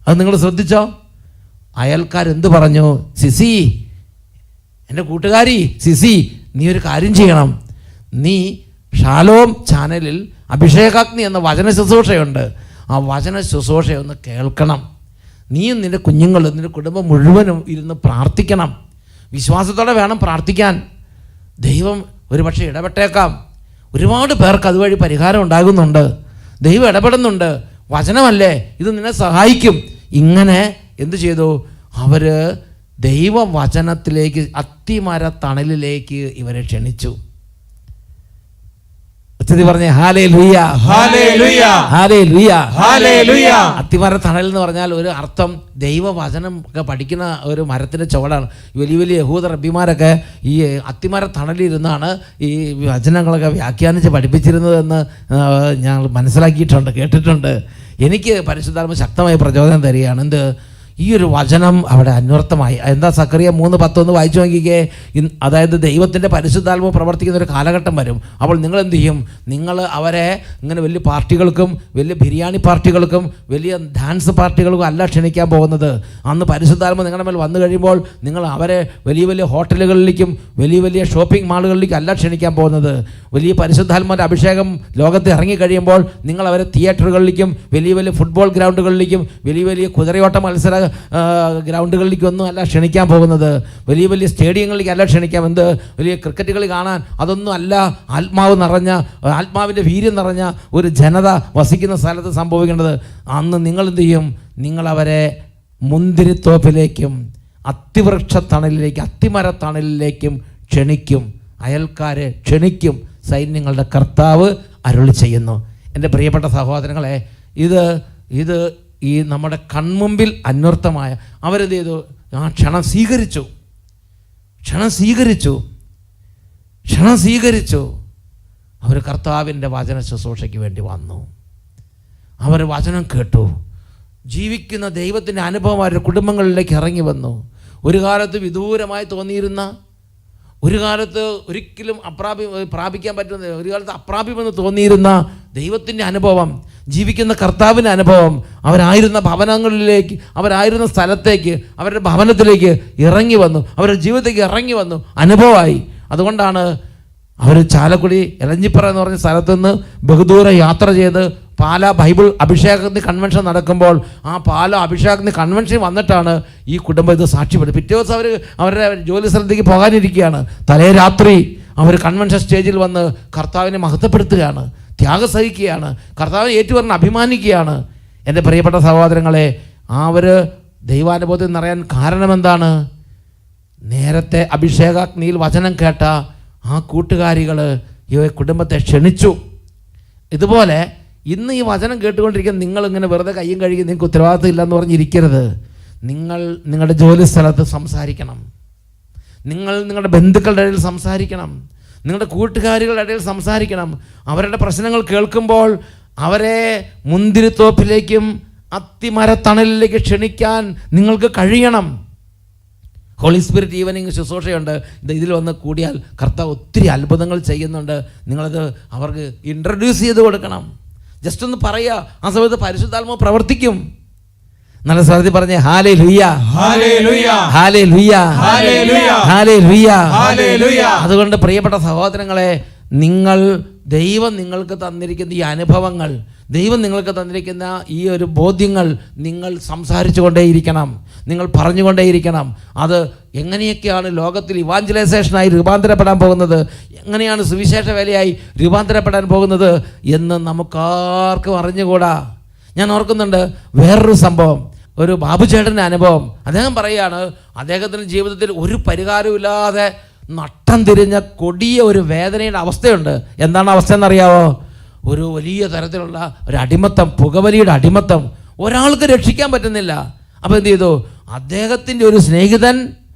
അത് നിങ്ങൾ ശ്രദ്ധിച്ചോ? അയൽക്കാരെന്ത് പറഞ്ഞു? സിസി, എൻ്റെ കൂട്ടുകാരി സിസി, നീ ഒരു കാര്യം ചെയ്യണം. നീ ഷാലോം ചാനലിൽ അഭിഷേകാഗ്നി എന്ന വചന ശുശ്രൂഷയുണ്ട്, ആ വചന ശുശ്രൂഷയൊന്ന് കേൾക്കണം. നീയും നിൻ്റെ കുഞ്ഞുങ്ങളും നിൻ്റെ കുടുംബം മുഴുവനും ഇരുന്ന് പ്രാർത്ഥിക്കണം. വിശ്വാസത്തോടെ വേണം പ്രാർത്ഥിക്കാൻ. ദൈവം ഒരുപക്ഷെ ഇടപെട്ടേക്കാം. ഒരുപാട് പേർക്ക് അതുവഴി പരിഹാരം ഉണ്ടാകുന്നുണ്ട്. ദൈവം ഇടപെടുന്നുണ്ട്. വചനമല്ലേ, ഇത് നിന്നെ സഹായിക്കും. ഇങ്ങനെ എന്തു ചെയ്തു? അവർ ദൈവവചനത്തിലേക്ക്, അത്തിമരത്തണലിലേക്ക് ഇവരെ ക്ഷണിച്ചു. പറഞ്ഞേ ഹല്ലേലൂയ, ഹല്ലേലൂയ, ഹല്ലേലൂയ, ഹല്ലേലൂയ. അത്തിമരത്തണൽ എന്ന് പറഞ്ഞാൽ ഒരു അർത്ഥം ദൈവവചനം ഒക്കെ പഠിക്കുന്ന ഒരു മരത്തിൻ്റെ ചുവടാണ്. വലിയ വലിയ യഹൂദ റബ്ബിമാരൊക്കെ ഈ അത്തിമരത്തണലിരുന്നാണ് ഈ വചനങ്ങളൊക്കെ വ്യാഖ്യാനിച്ച് പഠിപ്പിച്ചിരുന്നതെന്ന് ഞങ്ങൾ മനസ്സിലാക്കിയിട്ടുണ്ട്, കേട്ടിട്ടുണ്ട്. എനിക്ക് പരിശുദ്ധാത്മ ശക്തമായ പ്രചോദനം തരികയാണ്. എന്ത്? ഈ ഒരു വചനം അവിടെ അന്വർത്ഥമായി. എന്താ? സക്കറിയ 3:10 വായിച്ചു നോക്കിക്കേ. അതായത് ദൈവത്തിൻ്റെ പരിശുദ്ധാത്മ പ്രവർത്തിക്കുന്ന ഒരു കാലഘട്ടം വരും. അപ്പോൾ നിങ്ങൾ എന്ത് ചെയ്യും? നിങ്ങൾ അവരെ ഇങ്ങനെ വലിയ പാർട്ടികൾക്കും, വലിയ ബിരിയാണി പാർട്ടികൾക്കും, വലിയ ഡാൻസ് പാർട്ടികൾക്കും അല്ല ക്ഷണിക്കാൻ പോകുന്നത്. അന്ന് പരിശുദ്ധാത്മ നിങ്ങളുടെ മേൽ വന്നു കഴിയുമ്പോൾ നിങ്ങൾ അവരെ വലിയ വലിയ ഹോട്ടലുകളിലേക്കും വലിയ വലിയ ഷോപ്പിംഗ് മാളുകളിലേക്കും അല്ല ക്ഷണിക്കാൻ പോകുന്നത്. വലിയ പരിശുദ്ധാത്മാവിൻ്റെ അഭിഷേകം ലോകത്ത് ഇറങ്ങിക്കഴിയുമ്പോൾ നിങ്ങൾ അവരെ തിയേറ്ററുകളിലേക്കും വലിയ വലിയ ഫുട്ബോൾ ഗ്രൗണ്ടുകളിലേക്കും വലിയ വലിയ കുതിരയോട്ട മത്സര ഗ്രൗണ്ടുകളിലേക്കൊന്നും അല്ല ക്ഷണിക്കാൻ പോകുന്നത്. വലിയ വലിയ സ്റ്റേഡിയങ്ങളിലേക്ക് അല്ല ക്ഷണിക്കാം. എന്ത്? വലിയ ക്രിക്കറ്റ് കളി കാണാൻ അതൊന്നും അല്ല. ആത്മാവ് നിറഞ്ഞ, ആത്മാവിൻ്റെ വീര്യം നിറഞ്ഞ ഒരു ജനത വസിക്കുന്ന സ്ഥലത്ത് സംഭവിക്കേണ്ടത്. അന്ന് നിങ്ങൾ എന്ത് ചെയ്യും? നിങ്ങളവരെ മുന്തിരിത്തോപ്പിലേക്കും അത്തിവൃക്ഷത്തണലിലേക്കും അത്തിമരത്തണലിലേക്കും ക്ഷണിക്കും, അയൽക്കാരെ ക്ഷണിക്കും, സൈന്യങ്ങളുടെ കർത്താവ് അരുളി ചെയ്യുന്നു. എൻ്റെ പ്രിയപ്പെട്ട സഹോദരങ്ങളെ, ഇത് ഈ നമ്മുടെ കൺമുമ്പിൽ അന്വർത്ഥമായ അവരെന്ത് ചെയ്തു? ആ ക്ഷണം സ്വീകരിച്ചു. അവർ കർത്താവിൻ്റെ വചന ശുശ്രൂഷയ്ക്ക് വേണ്ടി വന്നു. അവർ വചനം കേട്ടു. ജീവിക്കുന്ന ദൈവത്തിൻ്റെ അനുഭവം അവരുടെ കുടുംബങ്ങളിലേക്ക് ഇറങ്ങി വന്നു. ഒരു കാലത്ത് വിദൂരമായി തോന്നിയിരുന്ന, ഒരു കാലത്ത് ഒരിക്കലും പ്രാപിക്കാൻ പറ്റുന്ന, ഒരു കാലത്ത് അപ്രാപ്യമെന്ന് തോന്നിയിരുന്ന ദൈവത്തിൻ്റെ അനുഭവം, ജീവിക്കുന്ന കർത്താവിൻ്റെ അനുഭവം അവരായിരുന്ന ഭവനങ്ങളിലേക്ക്, അവരായിരുന്ന സ്ഥലത്തേക്ക്, അവരുടെ ഭവനത്തിലേക്ക് ഇറങ്ങി വന്നു, അവരുടെ ജീവിതത്തിലേക്ക് ഇറങ്ങി വന്നു, അനുഭവമായി. അതുകൊണ്ടാണ് അവർ ചാലക്കുടി എലഞ്ഞിപ്പറ എന്ന് പറഞ്ഞ സ്ഥലത്തുനിന്ന് ബഹുദൂരം യാത്ര ചെയ്ത് പാലാ ബൈബിൾ അഭിഷേകാഗ്നി കൺവെൻഷൻ നടക്കുമ്പോൾ ആ പാലാ അഭിഷേകാഗ്നി കൺവെൻഷൻ വന്നിട്ടാണ് ഈ കുടുംബം ഇത് സാക്ഷ്യപ്പെടുന്നത്. പിറ്റേ ദിവസം അവരുടെ ജോലി സ്ഥലത്തേക്ക് പോകാനിരിക്കുകയാണ്. തലേ രാത്രി അവർ കൺവെൻഷൻ സ്റ്റേജിൽ വന്ന് കർത്താവിനെ മഹത്വപ്പെടുത്തുകയാണ്, ത്യാഗം സഹിക്കുകയാണ്, കർത്താവിനെ ഏറ്റുപറഞ്ഞ് അഭിമാനിക്കുകയാണ്. എൻ്റെ പ്രിയപ്പെട്ട സഹോദരങ്ങളെ, അവർ ദൈവാനുഭവത്തിൽ നിറയാൻ കാരണമെന്താണ്? നേരത്തെ അഭിഷേകാഗ്നിയിൽ വചനം കേട്ട ആ കൂട്ടുകാരികൾ ഈ കുടുംബത്തെ ക്ഷണിച്ചു. ഇതുപോലെ ഇന്ന് ഈ വചനം കേട്ടുകൊണ്ടിരിക്കുന്ന നിങ്ങളിങ്ങനെ വെറുതെ കയ്യും കഴുകി നിങ്ങൾക്ക് ഉത്തരവാദിത്തം ഇല്ലെന്ന് പറഞ്ഞിരിക്കരുത്. നിങ്ങൾ നിങ്ങളുടെ ജോലി സ്ഥലത്ത് സംസാരിക്കണം, നിങ്ങൾ നിങ്ങളുടെ ബന്ധുക്കളുടെ ഇടയിൽ സംസാരിക്കണം, നിങ്ങളുടെ കൂട്ടുകാരികളുടെ ഇടയിൽ സംസാരിക്കണം. അവരുടെ പ്രശ്നങ്ങൾ കേൾക്കുമ്പോൾ അവരെ മുന്തിരിത്തോപ്പിലേക്കും അത്തിമരത്തണലിലേക്ക് ക്ഷണിക്കാൻ നിങ്ങൾക്ക് കഴിയണം. ഹോളി സ്പിരിറ്റ് ഈവനിങ് ശുശ്രൂഷയുണ്ട്. ഇതിൽ വന്ന് കൂടിയാൽ കർത്താവ് ഒത്തിരി അത്ഭുതങ്ങൾ ചെയ്യുന്നുണ്ട്. നിങ്ങളത് അവർക്ക് ഇൻട്രൊഡ്യൂസ് ചെയ്ത് കൊടുക്കണം. ജസ്റ്റ് ഒന്ന് പറയുക, ആ സമയത്ത് പരിശുദ്ധാത്മാവ് പ്രവർത്തിക്കും. നല്ല സ്ഥലത്തിൽ പറഞ്ഞേ hallelujah, hallelujah, hallelujah, hallelujah, hallelujah, hallelujah. അതുകൊണ്ട് പ്രിയപ്പെട്ട സഹോദരങ്ങളെ, ദൈവം നിങ്ങൾക്ക് തന്നിരിക്കുന്ന ഈ അനുഭവങ്ങൾ, ദൈവം നിങ്ങൾക്ക് തന്നിരിക്കുന്ന ഈ ഒരു ബോധ്യങ്ങൾ നിങ്ങൾ സംസാരിച്ചു കൊണ്ടേയിരിക്കണം, നിങ്ങൾ പറഞ്ഞുകൊണ്ടേയിരിക്കണം. അത് എങ്ങനെയൊക്കെയാണ് ലോകത്തിൽ ഇവാഞ്ചലൈസേഷനായി രൂപാന്തരപ്പെടാൻ പോകുന്നത്, എങ്ങനെയാണ് സുവിശേഷ വേലയായി രൂപാന്തരപ്പെടാൻ പോകുന്നത് എന്ന് നമുക്കാർക്കും അറിഞ്ഞുകൂടാ. ഞാൻ ഓർക്കുന്നുണ്ട് വേറൊരു സംഭവം, ഒരു ബാബുചേട്ടൻ്റെ അനുഭവം. അദ്ദേഹം പറയുകയാണ്, അദ്ദേഹത്തിൻ്റെ ജീവിതത്തിൽ ഒരു പരിഹാരമില്ലാതെ നട്ടം തിരിഞ്ഞ കൊടിയ ഒരു വേദനയുടെ അവസ്ഥയുണ്ട്. എന്താണ് അവസ്ഥ എന്നറിയാവോ? ഒരു വലിയ തരത്തിലുള്ള ഒരു അടിമത്തം, പുകവലിയുടെ അടിമത്തം. ഒരാൾക്ക് രക്ഷിക്കാൻ പറ്റുന്നില്ല. അപ്പോൾ എന്ത് ചെയ്തു? അദ്ദേഹത്തിൻ്റെ ഒരു സ്നേഹിതൻ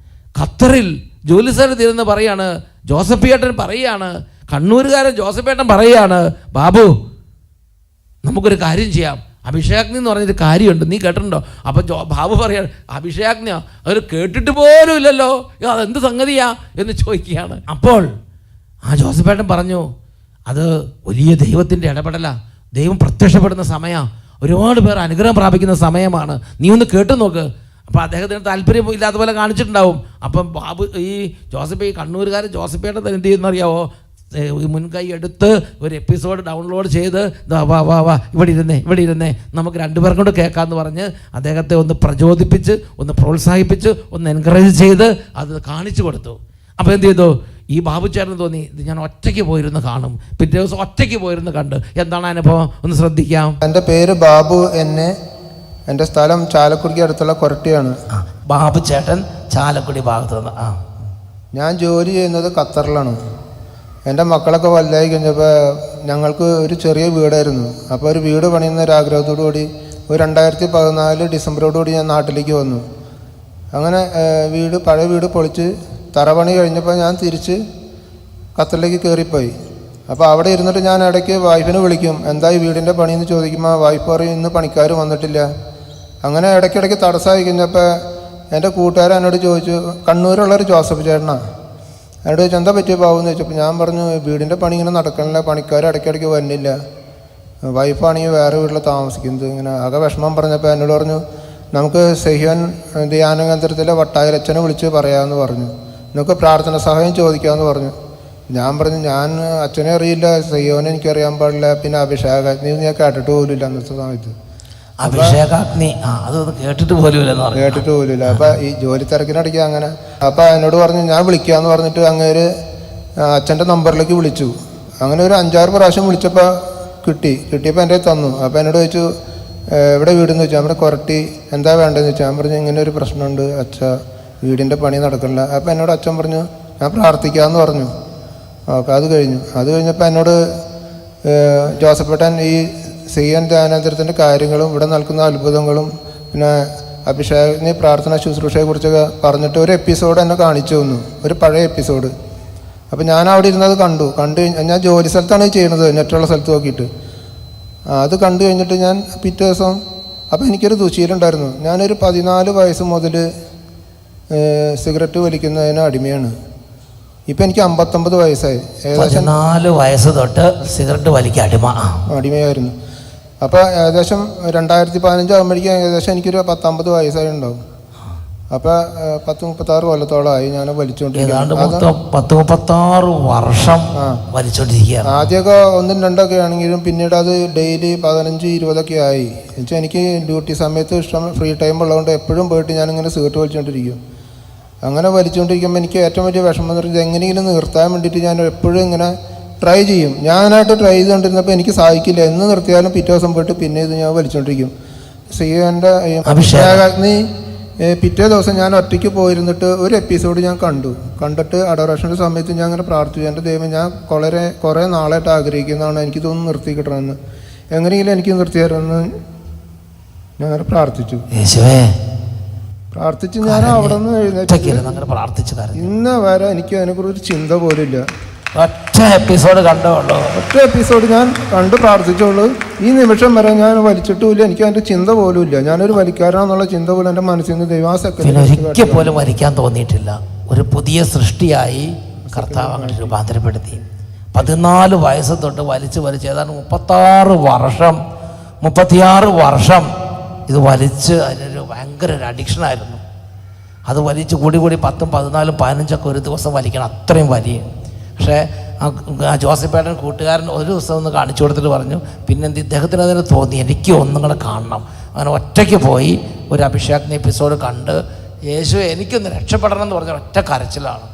ഖത്തറിൽ ജോലി സ്ഥലത്തിരുന്ന് പറയാണ്, ജോസഫേട്ടൻ പറയുകയാണ്, കണ്ണൂരുകാരൻ ജോസഫേട്ടൻ പറയുകയാണ്, ബാബു നമുക്കൊരു കാര്യം ചെയ്യാം, അഭിഷേകാഗ്നി എന്ന് പറഞ്ഞൊരു കാര്യമുണ്ട്, നീ കേട്ടിട്ടുണ്ടോ? അപ്പം ബാബു പറയാണ്, അഭിഷേകാഗ്നിയോ? അവർ കേട്ടിട്ട് പോലും ഇല്ലല്ലോ, അതെന്ത് സംഗതിയാ എന്ന് ചോദിക്കുകയാണ്. അപ്പോൾ ആ ജോസഫേട്ടൻ പറഞ്ഞു, അത് വലിയ ദൈവത്തിൻ്റെ ഇടപെടലാണ്, ദൈവം പ്രത്യക്ഷപ്പെടുന്ന സമയമാണ്, ഒരുപാട് പേർ അനുഗ്രഹം പ്രാപിക്കുന്ന സമയമാണ്, നീ ഒന്ന് കേട്ടു നോക്ക്. അപ്പോൾ അദ്ദേഹത്തിന് താല്പര്യം ഇല്ലാത്ത പോലെ കാണിച്ചിട്ടുണ്ടാവും. അപ്പം ബാബു ഈ കണ്ണൂരുകാരൻ ജോസഫേട്ടൻ എന്ത് ചെയ്യുന്നറിയാവോ? മുൻകൈ എടുത്ത് ഒരു എപ്പിസോഡ് ഡൗൺലോഡ് ചെയ്ത് വാ ഇവിടെ ഇരുന്നേ നമുക്ക് രണ്ടുപേർക്കും കൂടെ കേൾക്കാമെന്ന് പറഞ്ഞ് അദ്ദേഹത്തെ ഒന്ന് പ്രചോദിപ്പിച്ച്, ഒന്ന് പ്രോത്സാഹിപ്പിച്ച്, ഒന്ന് എൻകറേജ് ചെയ്ത് അത് കാണിച്ചു കൊടുത്തു. അപ്പോൾ എന്ത് ചെയ്തു? ഈ ബാബുച്ചേട്ടന് തോന്നി, ഇത് ഞാൻ ഒറ്റയ്ക്ക് പോയിരുന്ന് കാണും. പിറ്റേ ദിവസം ഒറ്റയ്ക്ക് പോയിരുന്ന് കണ്ട്. എന്താണ് അനുഭവം? ഒന്ന് ശ്രദ്ധിക്കാം. എൻ്റെ പേര് ബാബു, എൻ്റെ സ്ഥലം ചാലക്കുടിക്ക് അടുത്തുള്ള കൊരട്ടിയാണ്. ബാബുച്ചേട്ടൻ ചാലക്കുടി ഭാഗത്ത് നിന്ന്. ഞാൻ ജോലി ചെയ്യുന്നത് ഖത്തറിലാണ്. എൻ്റെ മക്കളൊക്കെ വലുതായി കഴിഞ്ഞപ്പോൾ ഞങ്ങൾക്ക് ഒരു ചെറിയ വീടായിരുന്നു. അപ്പോൾ ഒരു വീട് പണിയുന്ന ഒരു ആഗ്രഹത്തോടു കൂടി ഒരു 2014 ഡിസംബറോടുകൂടി ഞാൻ നാട്ടിലേക്ക് വന്നു. അങ്ങനെ പഴയ വീട് പൊളിച്ച് തറപണി കഴിഞ്ഞപ്പോൾ ഞാൻ തിരിച്ച് ഖത്തറിലേക്ക് കയറിപ്പോയി. അപ്പോൾ അവിടെ ഇരുന്നിട്ട് ഞാൻ ഇടയ്ക്ക് വൈഫിനെ വിളിക്കും, എന്താ ഈ വീടിൻ്റെ പണിയെന്ന് ചോദിക്കുമ്പോൾ വൈഫ് പറയും, ഇന്ന് പണിക്കാർ വന്നിട്ടില്ല. അങ്ങനെ ഇടയ്ക്കിടയ്ക്ക് തടസ്സമായി കഴിഞ്ഞപ്പോൾ എൻ്റെ കൂട്ടുകാരൻ എന്നോട് ചോദിച്ചു, കണ്ണൂരുള്ളൊരു ജോസഫ് ചേട്ടനാണ്, എന്നോട് ചോദിച്ചു എന്താ പറ്റിയ പാവെന്ന് ചോദിച്ചപ്പോൾ ഞാൻ പറഞ്ഞു, വീടിൻ്റെ പണി ഇങ്ങനെ നടക്കണില്ല, പണിക്കാർ ഇടയ്ക്കിടയ്ക്ക് വരുന്നില്ല, വൈഫാണെങ്കിൽ വേറെ വീട്ടിൽ താമസിക്കുന്നത്, ഇങ്ങനെ ആകെ വിഷമം പറഞ്ഞപ്പോൾ എന്നോട് പറഞ്ഞു, നമുക്ക് സെഹിയോൻ ധ്യാന കേന്ദ്രത്തിലെ വട്ടായിരച്ചനെ വിളിച്ച് പറയാമെന്ന് പറഞ്ഞു, നമുക്ക് പ്രാർത്ഥന സഹായം ചോദിക്കാമെന്ന് പറഞ്ഞു. ഞാൻ പറഞ്ഞു, ഞാൻ അച്ഛനെ അറിയില്ല, സെഹിയോനെ എനിക്കറിയാൻ പാടില്ല, പിന്നെ അഭിഷേകാഗ്നി ഞാൻ കേട്ടിട്ട് പോലുമില്ല അന്നത്തെ സമയത്ത്. അഭിഷേകാഗ്നി അതൊന്നും കേട്ടിട്ട് പോലുമില്ല. അപ്പം ഈ ജോലി തിരക്കിനടിക്കുക അങ്ങനെ. അപ്പം എന്നോട് പറഞ്ഞു ഞാൻ വിളിക്കാമെന്ന് പറഞ്ഞിട്ട് അങ്ങേര് അച്ഛൻ്റെ നമ്പറിലേക്ക് വിളിച്ചു. അങ്ങനെ ഒരു 5-6 പ്രാവശ്യം വിളിച്ചപ്പോൾ കിട്ടിയപ്പോൾ എൻ്റെ തന്നു. അപ്പോൾ എന്നോട് ചോദിച്ചു, എവിടെ വീടെന്ന് ചോദിച്ചു. നമ്മുടെ കൊരട്ടി, എന്താ വേണ്ടതെന്ന് ചോദിച്ചു. ഞാൻ പറഞ്ഞു, ഇങ്ങനെ ഒരു പ്രശ്നമുണ്ട് അച്ഛ, വീടിൻ്റെ പണി നടക്കണില്ല. അപ്പോൾ എന്നോട് അച്ഛൻ പറഞ്ഞു, ഞാൻ പ്രാർത്ഥിക്കാമെന്ന് പറഞ്ഞു. ഓക്കെ, അത് കഴിഞ്ഞപ്പോൾ എന്നോട് ജോസഫേട്ടൻ ഈ സെഹിയോൻ ധ്യാനേന്ദ്രത്തിൻ്റെ കാര്യങ്ങളും ഇവിടെ നൽകുന്ന അത്ഭുതങ്ങളും പിന്നെ അഭിഷേകിനി പ്രാർത്ഥന ശുശ്രൂഷയെക്കുറിച്ചൊക്കെ പറഞ്ഞിട്ട് ഒരു എപ്പിസോഡ് എന്നെ കാണിച്ചു തന്നു, ഒരു പഴയ എപ്പിസോഡ്. അപ്പോൾ ഞാൻ അവിടെ ഇരുന്നത് കണ്ടു. ഞാൻ ജോലി സ്ഥലത്താണ് ചെയ്യുന്നത്, നെറ്റുള്ള സ്ഥലത്ത് നോക്കിയിട്ട്. അത് കണ്ടു കഴിഞ്ഞിട്ട് ഞാൻ പിറ്റേ ദിവസം, അപ്പോൾ എനിക്കൊരു ദുശീലുണ്ടായിരുന്നു. ഞാനൊരു 14 വയസ്സ് മുതൽ സിഗരറ്റ് വലിക്കുന്നതിന് അടിമയാണ്. ഇപ്പം എനിക്ക് 59 വയസ്സായി. 14 വയസ്സ് തൊട്ട് സിഗരറ്റ് വലിക്കാൻ അടിമയായിരുന്നു. അപ്പോൾ ഏകദേശം 2015 ആകുമ്പോഴേക്കും ഏകദേശം എനിക്കൊരു 19 വയസ്സായി ഉണ്ടാവും. അപ്പോൾ 36 കൊല്ലത്തോളമായി ഞാൻ ഏതാണ്ട് വലിച്ചുകൊണ്ടിരിക്കുന്നത്. മൊത്തം 36 വർഷം വലിച്ചോണ്ടിരിക്കുകയാണ്. ആദ്യമൊക്കെ 1, 2 ആണെങ്കിലും പിന്നീട് അത് ഡെയിലി 15, 20 ആയി. എന്നുവെച്ചാൽ എനിക്ക് ഡ്യൂട്ടി സമയത്ത് ഇഷ്ടം ഫ്രീ ടൈം ഉള്ളതുകൊണ്ട് എപ്പോഴും പോയിട്ട് ഞാനിങ്ങനെ സിഗരറ്റ് വലിച്ചുകൊണ്ടിരിക്കും. അങ്ങനെ വലിച്ചുകൊണ്ടിരിക്കുമ്പോൾ എനിക്ക് ഏറ്റവും വലിയ വിഷമം എന്ന് പറഞ്ഞാൽ എങ്ങനെയെങ്കിലും നിർത്താൻ വേണ്ടിയിട്ട് ഞാൻ എപ്പോഴും ഇങ്ങനെ ട്രൈ ചെയ്യും. ഞാനായിട്ട് ട്രൈ ചെയ്തുകൊണ്ടിരുന്നപ്പോൾ എനിക്ക് സാധിക്കില്ല. എന്ന് നിർത്തിയാലും പിറ്റേ ദിവസം പോയിട്ട് പിന്നെ ഇത് ഞാൻ വലിച്ചുകൊണ്ടിരിക്കും. എൻ്റെ അഭിഷേകാഗ്നി പിറ്റേ ദിവസം ഞാൻ ഒറ്റയ്ക്ക് പോയിരുന്നിട്ട് ഒരു എപ്പിസോഡ് ഞാൻ കണ്ടിട്ട് അഡോറേഷൻ്റെ സമയത്ത് ഞാൻ അങ്ങനെ പ്രാർത്ഥിച്ചു, എൻ്റെ ദൈവം ഞാൻ കുറേ നാളായിട്ട് ആഗ്രഹിക്കുന്നതാണ്, എനിക്കിതൊന്ന് നിർത്തി കിട്ടണമെന്ന്, എങ്ങനെയെങ്കിലും എനിക്ക് നിർത്തി തരണമെന്ന് ഞാൻ അങ്ങനെ പ്രാർത്ഥിച്ചു. ഞാൻ അവിടെ നിന്ന് എഴുന്നേറ്റ് ഇന്ന് വരെ എനിക്ക് അതിനെക്കുറിച്ച് ചിന്ത പോലും ഇല്ല. ഒറ്റ എപ്പിസോഡ് കണ്ടോളൂ, ഒറ്റ എപ്പിസോഡ് ഞാൻ കണ്ട് പ്രാർത്ഥിച്ചോളൂ. ഈ നിമിഷം വരെ ഞാൻ വലിച്ചിട്ടുമില്ല, എനിക്ക് അതിൻ്റെ ചിന്ത പോലും ഇല്ല. ഞാനൊരു വലിക്കാരാന്നുള്ള ചിന്ത പോലും എൻ്റെ മനസ്സിൽ നിന്ന് പിന്നെ ഒരിക്കൽ പോലും വലിക്കാൻ തോന്നിയിട്ടില്ല. ഒരു പുതിയ സൃഷ്ടിയായി കർത്താവ് അങ്ങനെ രൂപാന്തരപ്പെടുത്തി. 14 വയസ്സ് തൊട്ട് വലിച്ച് ഏതാണ്ട് 36 വർഷം ഇത് വലിച്ച് അതിനൊരു ഭയങ്കര ഒരു അഡിക്ഷനായിരുന്നു. അത് വലിച്ച് കൂടി 10, 14, 15 ഒരു ദിവസം വലിക്കണം, അത്രയും വലിയ. പക്ഷേ ആ ജോസഫേട്ടൻ കൂട്ടുകാരൻ ഒരു ദിവസം ഒന്ന് കാണിച്ചു കൊടുത്തിട്ട് പറഞ്ഞു, പിന്നെ ഇദ്ദേഹത്തിന് അതിന് തോന്നി എനിക്ക് ഒന്നും കൂടെ കാണണം. അങ്ങനെ ഒറ്റയ്ക്ക് പോയി ഒരു അഭിഷേകത്തിന് എപ്പിസോഡ് കണ്ട് യേശു എനിക്കൊന്ന് രക്ഷപ്പെടണം എന്ന് പറഞ്ഞ ഒറ്റ കരച്ചിലാണ്.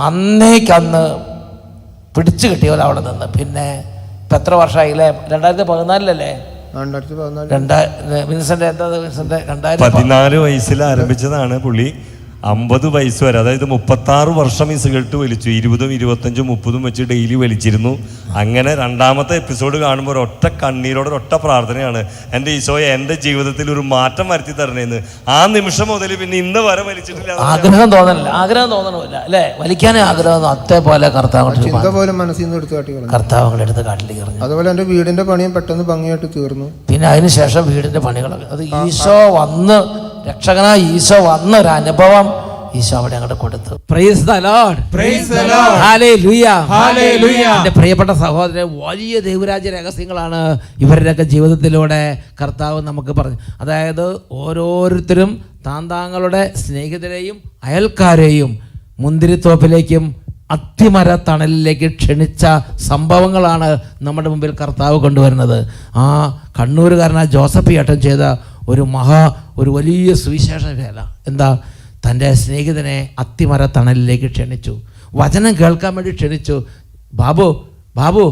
അന്നേക്കന്ന് പിടിച്ചു കിട്ടിയവർ അവിടെ നിന്ന്. പിന്നെ ഇപ്പം എത്ര വർഷമായില്ലേ? 2014 വിൻസെന്റ് 14 വയസ്സിൽ ആരംഭിച്ചതാണ് പുള്ളി. 50 വയസ്സ് വരെ, അതായത് 36 വർഷം ഈ സിഗരറ്റ് വലിച്ചു. 20, 25, 30 വെച്ച് ഡെയിലി വലിച്ചിരുന്നു. അങ്ങനെ രണ്ടാമത്തെ എപ്പിസോഡ് കാണുമ്പോൾ ഒരൊറ്റ കണ്ണീരോടെ ഒരൊറ്റ പ്രാർത്ഥനയാണ്, എൻ്റെ ഈശോയെ എൻ്റെ ജീവിതത്തിൽ ഒരു മാറ്റം വരുത്തി തരണേന്ന്. ആ നിമിഷം മുതൽ പിന്നെ ഇന്ന് വരെ വലിച്ചിട്ടില്ല. ആഗ്രഹം തോന്നണില്ല അല്ലേ? വലിക്കാനേ ആഗ്രഹം അതേപോലെ കർത്താവ് എടുത്ത് കാട്ടിലേക്ക് എറിഞ്ഞു. അതുപോലെ എൻ്റെ വീടിൻ്റെ പണിയും പെട്ടെന്ന് ഭംഗിയായിട്ട് തീർന്നു. പിന്നെ അതിനുശേഷം വീടിൻ്റെ പണികളൊക്കെ അത് ഈശോ വന്ന് രക്ഷകനായ ഈശോ വന്ന ഒരു അനുഭവം ഈശോ അവിടെ അങ്ങോട്ട് കൊടുത്തു. Praise the Lord, praise the Lord, hallelujah, hallelujah. എൻ്റെ പ്രിയപ്പെട്ട സഹോദരൻ, വലിയ ദൈവരാജ്യ രഹസ്യങ്ങളാണ് ഇവരുടെയൊക്കെ ജീവിതത്തിലൂടെ കർത്താവ് നമുക്ക് പറഞ്ഞു. അതായത് ഓരോരുത്തരും താങ്കളുടെ സ്നേഹിതരെയും അയൽക്കാരെയും മുന്തിരിത്തോപ്പിലേക്കും അത്തിമര തണലിലേക്ക് ക്ഷണിച്ച സംഭവങ്ങളാണ് നമ്മുടെ മുമ്പിൽ കർത്താവ് കൊണ്ടുവരുന്നത്. ആ കണ്ണൂരുകാരനായ ജോസഫ് ഏട്ടൻ ചെയ്ത ഒരു വലിയ സുവിശേഷ വേല എന്താ? തൻ്റെ സ്നേഹിതനെ അത്തിമര തണലിലേക്ക് ക്ഷണിച്ചു, വചനം കേൾക്കാൻ വേണ്ടി ക്ഷണിച്ചു. ബാബു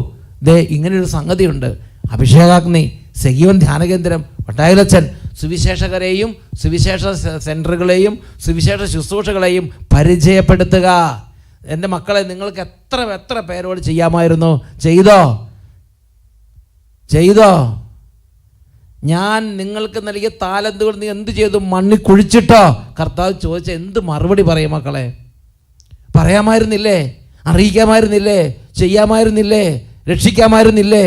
ദേ ഇങ്ങനെയൊരു സംഗതിയുണ്ട്, അഭിഷേകാഗ്നി, സെഗിയോൻ ധ്യാനകേന്ദ്രം, വട്ടായിലച്ചൻ സുവിശേഷകരെയും സുവിശേഷ സെൻറ്ററുകളെയും സുവിശേഷ ശുശ്രൂഷകളെയും പരിചയപ്പെടുത്തുക. എൻ്റെ മക്കളെ, നിങ്ങൾക്ക് എത്ര പേരോട് ചെയ്യാമായിരുന്നു? ചെയ്തോ? ഞാൻ നിങ്ങൾക്ക് നൽകിയ താലന്തുകൾ നീ എന്ത് ചെയ്തു? മണ്ണിൽ കുഴിച്ചിട്ടോ? കർത്താവ് ചോദിച്ച എന്ത് മറുപടി പറയും മക്കളെ? പറയാമായിരുന്നില്ലേ? അറിയിക്കാമായിരുന്നില്ലേ? ചെയ്യാമായിരുന്നില്ലേ? രക്ഷിക്കാമായിരുന്നില്ലേ?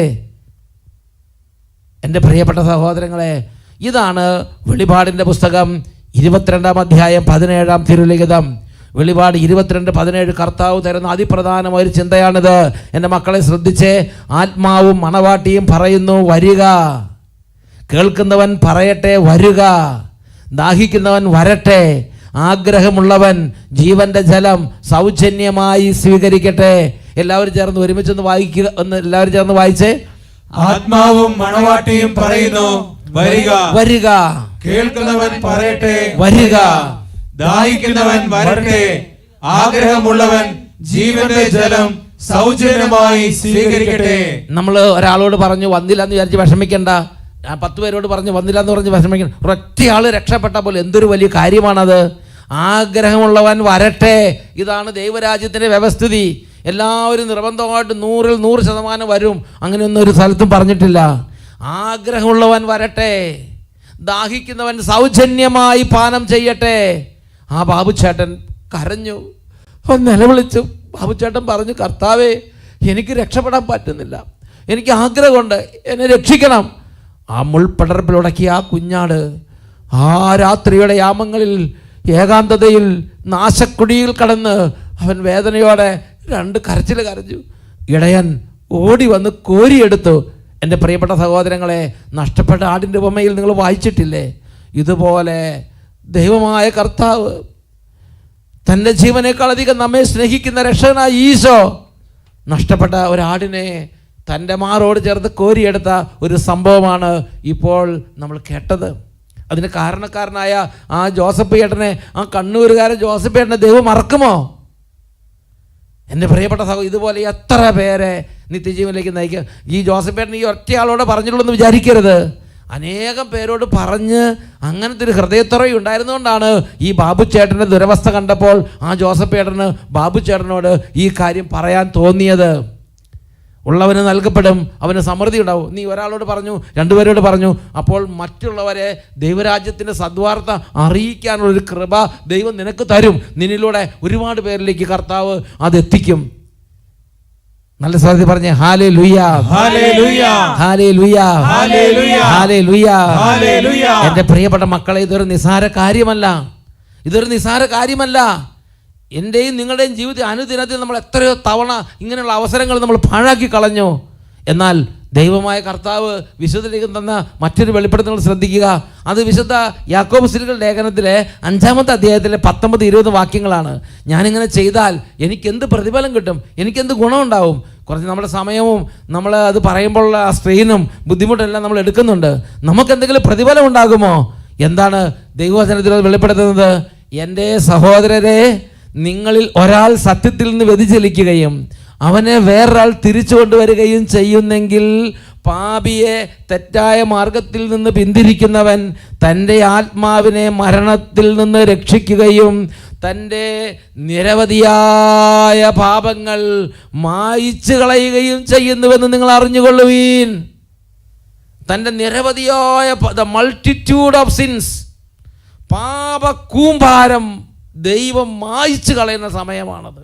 എൻ്റെ പ്രിയപ്പെട്ട സഹോദരങ്ങളെ, ഇതാണ് വെളിപാടിൻ്റെ പുസ്തകം 22-ാം അധ്യായം 17-ാം തിരുലിഖിതം. വെളിപാട് 22:17 കർത്താവ് തരുന്ന അതിപ്രധാനമായ ഒരു ചിന്തയാണിത്. എൻ്റെ മക്കളെ ശ്രദ്ധിച്ചേ. ആത്മാവും മണവാട്ടിയും പറയുന്നു, വരിക. കേൾക്കുന്നവൻ പറയട്ടെ, വരുക. ദാഹിക്കുന്നവൻ വരട്ടെ. ആഗ്രഹമുള്ളവൻ ജീവന്റെ ജലം സൗജന്യമായി സ്വീകരിക്കട്ടെ. എല്ലാവരും ചേർന്ന് ഒരുമിച്ചൊന്ന് വായിക്കുക. എല്ലാവരും ചേർന്ന് വായിച്ചേ. ആത്മാവും മണവാട്ടിയും പറയുന്നു, വരിക. കേൾക്കുന്നവൻ പറയട്ടെ, വരിക. ദാഹിക്കുന്നവൻ വരട്ടെ. ആഗ്രഹമുള്ളവൻ ജീവന്റെ ജലം സൗജന്യമായി സ്വീകരിക്കട്ടെ. നമ്മൾ ഒരാളോട് പറഞ്ഞു വന്നില്ല എന്ന് വിചാരിച്ച് വിഷമിക്കണ്ട. 10 പേരോട് പറഞ്ഞു വന്നില്ല എന്ന് പറഞ്ഞ് വിഷമിക്കണം. ഒരൊറ്റയാൾ രക്ഷപ്പെട്ട പോലെ എന്തൊരു വലിയ കാര്യമാണത്. ആഗ്രഹമുള്ളവൻ വരട്ടെ. ഇതാണ് ദൈവരാജ്യത്തിൻ്റെ വ്യവസ്ഥിതി. എല്ലാവരും നിർബന്ധമായിട്ട് 100% വരും, അങ്ങനെയൊന്നും ഒരു സ്ഥലത്തും പറഞ്ഞിട്ടില്ല. ആഗ്രഹമുള്ളവൻ വരട്ടെ. ദാഹിക്കുന്നവൻ സൗജന്യമായി പാനം ചെയ്യട്ടെ. ആ ബാബുച്ചേട്ടൻ കരഞ്ഞു, നിലവിളിച്ചു. ബാബുച്ചേട്ടൻ പറഞ്ഞു, കർത്താവേ, എനിക്ക് രക്ഷപ്പെടാൻ പറ്റുന്നില്ല, എനിക്ക് ആഗ്രഹമുണ്ട്, എന്നെ രക്ഷിക്കണം. ആ മുൾപടർപ്പിലുടക്കിയ ആ കുഞ്ഞാട് ആ രാത്രിയുടെ യാമങ്ങളിൽ ഏകാന്തതയിൽ നാശക്കുടിയിൽ കടന്ന് അവൻ വേദനയോടെ 2 കരച്ചിൽ കരഞ്ഞു. ഇടയൻ ഓടി വന്ന് കോരിയെടുത്തു. എൻ്റെ പ്രിയപ്പെട്ട സഹോദരങ്ങളെ, നഷ്ടപ്പെട്ട ആടിൻ്റെ ഉപമയിൽ നിങ്ങൾ വായിച്ചിട്ടില്ലേ? ഇതുപോലെ ദൈവമായ കർത്താവ് തൻ്റെ ജീവനേക്കാൾ അധികം നമ്മെ സ്നേഹിക്കുന്ന രക്ഷകനായ ഈശോ നഷ്ടപ്പെട്ട ഒരാടിനെ തൻ്റെ മാറോട് ചേർത്ത് കോരിയെടുത്ത ഒരു സംഭവമാണ് ഇപ്പോൾ നമ്മൾ കേട്ടത്. അതിന് കാരണക്കാരനായ ആ ജോസഫ് ചേട്ടനെ, ആ കണ്ണൂരുകാരൻ ജോസഫ് ചേട്ടനെ ദൈവം മറക്കുമോ? എൻ്റെ പ്രിയപ്പെട്ട സഹോദരൻ, ഇതുപോലെ എത്ര പേരെ നിത്യജീവനിലേക്ക് നയിക്കുക. ഈ ജോസഫ് ചേട്ടൻ ഈ ഒറ്റയാളോട് പറഞ്ഞുള്ളൂ എന്ന് വിചാരിക്കരുത്. അനേകം പേരോട് പറഞ്ഞ് അങ്ങനത്തെ ഒരു ഹൃദയത്തുറയും ഉണ്ടായിരുന്നുകൊണ്ടാണ് ഈ ബാബു ചേട്ടൻ്റെ ദുരവസ്ഥ കണ്ടപ്പോൾ ആ ജോസഫ് ചേട്ടന് ബാബു ചേട്ടനോട് ഈ കാര്യം പറയാൻ തോന്നിയത്. ഉള്ളവന് നൽകപ്പെടും, അവന് സമൃദ്ധി ഉണ്ടാവും. നീ ഒരാളോട് പറഞ്ഞു, രണ്ടുപേരോട് പറഞ്ഞു, അപ്പോൾ മറ്റുള്ളവരെ ദൈവരാജ്യത്തിൻ്റെ സദ്വാർത്ത അറിയിക്കാനുള്ളൊരു കൃപ ദൈവം നിനക്ക് തരും. നിന്നിലൂടെ ഒരുപാട് പേരിലേക്ക് കർത്താവ് അതെത്തിക്കും. നല്ല സ്വരത്തിൽ പറഞ്ഞേ hallelujah, hallelujah, hallelujah, hallelujah, hallelujah. Hallelujah. എൻ്റെ പ്രിയപ്പെട്ട മക്കളെ, ഇതൊരു നിസാര കാര്യമല്ല, ഇതൊരു നിസാര കാര്യമല്ല. എൻ്റെയും നിങ്ങളുടെയും ജീവിതത്തിൽ അനുദിനത്തിൽ നമ്മൾ എത്രയോ തവണ ഇങ്ങനെയുള്ള അവസരങ്ങൾ നമ്മൾ പാഴാക്കി കളഞ്ഞു. എന്നാൽ ദൈവമായ കർത്താവ് വിശുദ്ധലേക്ക് തന്ന മറ്റൊരു വെളിപ്പെടുത്തൽ ശ്രദ്ധിക്കുക. അത് വിശുദ്ധ യാക്കോബ് ശ്ലീഹയുടെ ലേഖനത്തിലെ 5-ാമത്തെ അധ്യായത്തിലെ 19-20 വാക്യങ്ങളാണ്. ഞാനിങ്ങനെ ചെയ്താൽ എനിക്കെന്ത് പ്രതിഫലം കിട്ടും, എനിക്കെന്ത് ഗുണമുണ്ടാവും? കുറച്ച് നമ്മുടെ സമയവും നമ്മൾ അത് പറയുമ്പോഴുള്ള ആ സ്ട്രെയിനും ബുദ്ധിമുട്ടെല്ലാം നമ്മൾ എടുക്കുന്നുണ്ട്. നമുക്കെന്തെങ്കിലും പ്രതിഫലം ഉണ്ടാകുമോ? എന്താണ് ദൈവവചനത്തിൽ വെളിപ്പെടുത്തുന്നത്? എൻ്റെ സഹോദരരെ, നിങ്ങളിൽ ഒരാൾ സത്യത്തിൽ നിന്ന് വ്യതിചലിക്കുകയും അവനെ വേറൊരാൾ തിരിച്ചു കൊണ്ടുവരികയും ചെയ്യുന്നെങ്കിൽ പാപിയെ തെറ്റായ മാർഗത്തിൽ നിന്ന് പിന്തിരിക്കുന്നവൻ തൻ്റെ ആത്മാവിനെ മരണത്തിൽ നിന്ന് രക്ഷിക്കുകയും തൻ്റെ നിരവധിയായ പാപങ്ങൾ മായിച്ചു കളയുകയും ചെയ്യുന്നുവെന്ന് നിങ്ങൾ അറിഞ്ഞുകൊള്ളുവീൻ. തൻ്റെ നിരവധിയായ ദ മൾട്ടിറ്റ്യൂഡ് ഓഫ് സിൻസ്, പാപക്കൂമ്പാരം ദൈവം മായിച്ചു കളയുന്ന സമയമാണത്.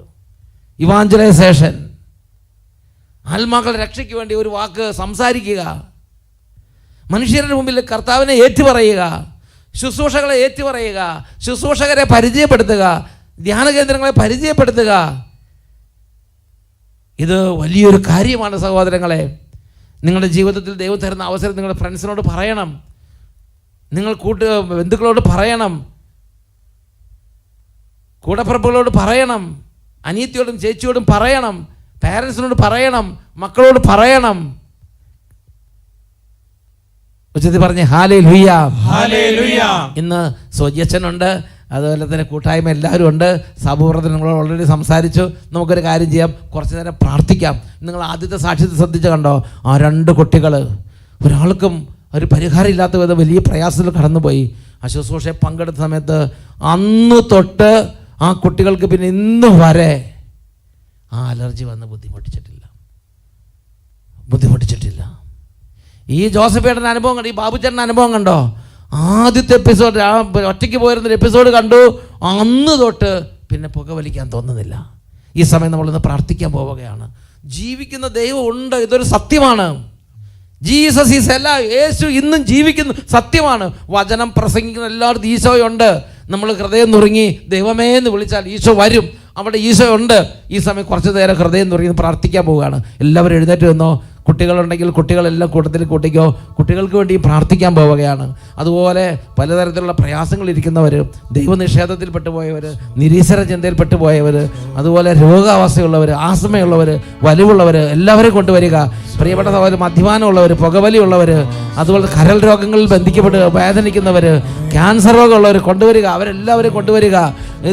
ഇവാഞ്ചലൈസേഷൻ, ആത്മാക്കളുടെ രക്ഷയ്ക്ക് വേണ്ടി ഒരു വാക്ക് സംസാരിക്കുക, മനുഷ്യരുടെ മുമ്പിൽ കർത്താവിനെ ഏറ്റുപറയുക, ശുശ്രൂഷകളെ ഏറ്റുപറയുക, ശുശ്രൂഷകരെ പരിചയപ്പെടുത്തുക, ധ്യാന കേന്ദ്രങ്ങളെ പരിചയപ്പെടുത്തുക. ഇത് വലിയൊരു കാര്യമാണ് സഹോദരങ്ങളെ. നിങ്ങളുടെ ജീവിതത്തിൽ ദൈവം തരുന്ന അവസരം നിങ്ങളുടെ ഫ്രണ്ട്സിനോട് പറയണം, നിങ്ങൾ ബന്ധുക്കളോട് പറയണം, കൂടപ്പിറപ്പുകളോട് പറയണം, അനിയത്തിയോടും ചേച്ചിയോടും പറയണം, പാരൻസിനോട് പറയണം, മക്കളോട് പറയണം. ഉച്ചത്തിൽ പറഞ്ഞ് ഹല്ലേലൂയ, ഹല്ലേലൂയ. ഇന്ന് സോജിയച്ഛനുണ്ട്, അതുപോലെ തന്നെ കൂട്ടായ്മ എല്ലാവരും ഉണ്ട്. സഭപ്രവർത്തനം നിങ്ങളോട് ഓൾറെഡി സംസാരിച്ചു. നമുക്കൊരു കാര്യം ചെയ്യാം, കുറച്ച് നേരം പ്രാർത്ഥിക്കാം. നിങ്ങൾ ആദ്യത്തെ സാക്ഷ്യത്തെ ശ്രദ്ധിച്ച് കണ്ടോ? ആ 2 കുട്ടികൾ ഒരാൾക്കും ഒരു പരിഹാരം ഇല്ലാത്ത വിധം വലിയ പ്രയാസത്തിൽ കടന്നുപോയി. ആ ശുശ്രൂഷയെ പങ്കെടുത്ത സമയത്ത് അന്ന് തൊട്ട് ആ കുട്ടികൾക്ക് പിന്നെ ഇന്ന് വരെ ആ അലർജി വന്ന് ബുദ്ധിമുട്ടിച്ചിട്ടില്ല. ഈ ജോസഫ് ഏട്ടൻ്റെ അനുഭവം കണ്ടോ? ഈ ബാബുച്ചേട്ടൻ്റെ അനുഭവം കണ്ടോ? ആദ്യത്തെ എപ്പിസോഡ്, ആ ഒറ്റയ്ക്ക് പോയിരുന്നൊരു എപ്പിസോഡ് കണ്ടു, അന്ന് തൊട്ട് പിന്നെ പുകവലിക്കാൻ തോന്നുന്നില്ല. ഈ സമയം നമ്മളിന്ന് പ്രാർത്ഥിക്കാൻ പോവുകയാണ്. ജീവിക്കുന്ന ദൈവം ഉണ്ട്, ഇതൊരു സത്യമാണ്. Jesus is alive. യേശു ഇന്നും ജീവിക്കുന്നു, സത്യമാണ്. വചനം പ്രസംഗിക്കുന്ന എല്ലായിടത്തും ഈശോയുണ്ട്. നമ്മൾ ഹൃദയം നുറുങ്ങി ദൈവമേ എന്ന് വിളിച്ചാൽ ഈശോ വരും. അവിടെ ഈശോ ഉണ്ട്. ഈ സമയം കുറച്ച് നേരം ഹൃദയം നുറുങ്ങി പ്രാർത്ഥിക്കാൻ പോവുകയാണ്. എല്ലാവരും എഴുന്നേറ്റ് വന്നോ. കുട്ടികളുണ്ടെങ്കിൽ കുട്ടികളെല്ലാം കൂട്ടത്തിൽ കൂട്ടിക്കോ. കുട്ടികൾക്ക് വേണ്ടി പ്രാർത്ഥിക്കാൻ പോവുകയാണ്. അതുപോലെ പലതരത്തിലുള്ള പ്രയാസങ്ങളിരിക്കുന്നവർ, ദൈവനിഷേധത്തിൽ പെട്ടുപോയവർ, നിരീശ്വര ചിന്തയിൽ പോയവർ, അതുപോലെ രോഗാവസ്ഥയുള്ളവർ, ആസ്മയുള്ളവർ, വലിവുള്ളവർ എല്ലാവരെയും കൊണ്ടുവരിക. പ്രിയപ്പെട്ട സഹോദരൻ, മദ്യപാനമുള്ളവർ, പുകവലിയുള്ളവർ, അതുപോലെ കരൾ രോഗങ്ങളിൽ ബന്ധിക്കപ്പെട്ട് വേദനിക്കുന്നവർ, ക്യാൻസർ രോഗമുള്ളവർ കൊണ്ടുവരിക. അവരെല്ലാവരും കൊണ്ടുവരിക.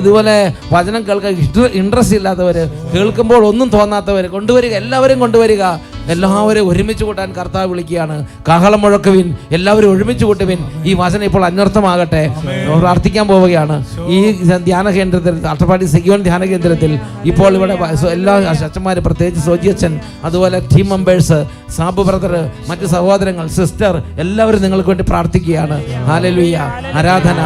ഇതുപോലെ വചനം കേൾക്കാൻ ഇൻട്രസ്റ്റ് ഇല്ലാത്തവർ, കേൾക്കുമ്പോൾ ഒന്നും തോന്നാത്തവർ കൊണ്ടുവരിക. എല്ലാവരും കൊണ്ടുവരിക. എല്ലാവരും ഒരുമിച്ച് കൂട്ടാൻ കർത്താവ് വിളിക്കുകയാണ്. കാഹളം മുഴക്കുവിൻ, എല്ലാവരും ഒരുമിച്ച് കൂട്ടുവിൻ. ഈ വചനം ഇപ്പോൾ അന്വർത്ഥമാകട്ടെ. പ്രാർത്ഥിക്കാൻ പോവുകയാണ്. ഈ ധ്യാന കേന്ദ്രത്തിൽ, അട്ടപ്പാടി സിഗിയോൻ ധ്യാന കേന്ദ്രത്തിൽ ഇപ്പോൾ ഇവിടെ എല്ലാ അച്ഛന്മാർ, പ്രത്യേകിച്ച് സോജിയച്ഛൻ, അതുപോലെ ടീം മെമ്പേഴ്സ്, സാബു ബ്രദർ, മറ്റ് സഹോദരങ്ങൾ, സിസ്റ്റർ, എല്ലാവരും നിങ്ങൾക്ക് വേണ്ടി പ്രാർത്ഥിക്കുകയാണ്. ഹല്ലേലൂയ, ആരാധന,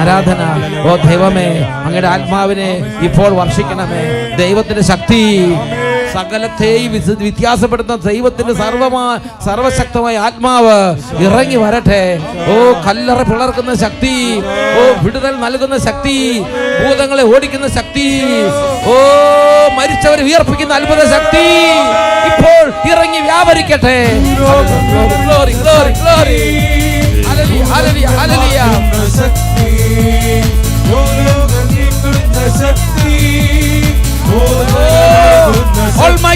ആരാധന. ഓ ദൈവമേ, അങ്ങയുടെ ആത്മാവിനെ ഇപ്പോൾ വർഷിക്കണമേ. ദൈവത്തിന്റെ ശക്തി സകലത്തെയും വ്യത്യാസപ്പെടുത്തുന്ന ദൈവത്തിന്റെ സർവശക്തമായ ആത്മാവ് ഇറങ്ങി വരട്ടെ. ഓ കല്ലറ പിളർക്കുന്ന ശക്തി, ഓ വിടുതൽ നൽകുന്ന ശക്തി, ഭൂതങ്ങളെ ഓടിക്കുന്ന ശക്തി, ഓ മരിച്ചവരെ ഉയർപ്പിക്കുന്ന അത്ഭുത ശക്തി ഇപ്പോൾ ഇറങ്ങി വ്യാപരിക്കട്ടെ. Glory, glory, glory. Hallelujah, hallelujah, hallelujah.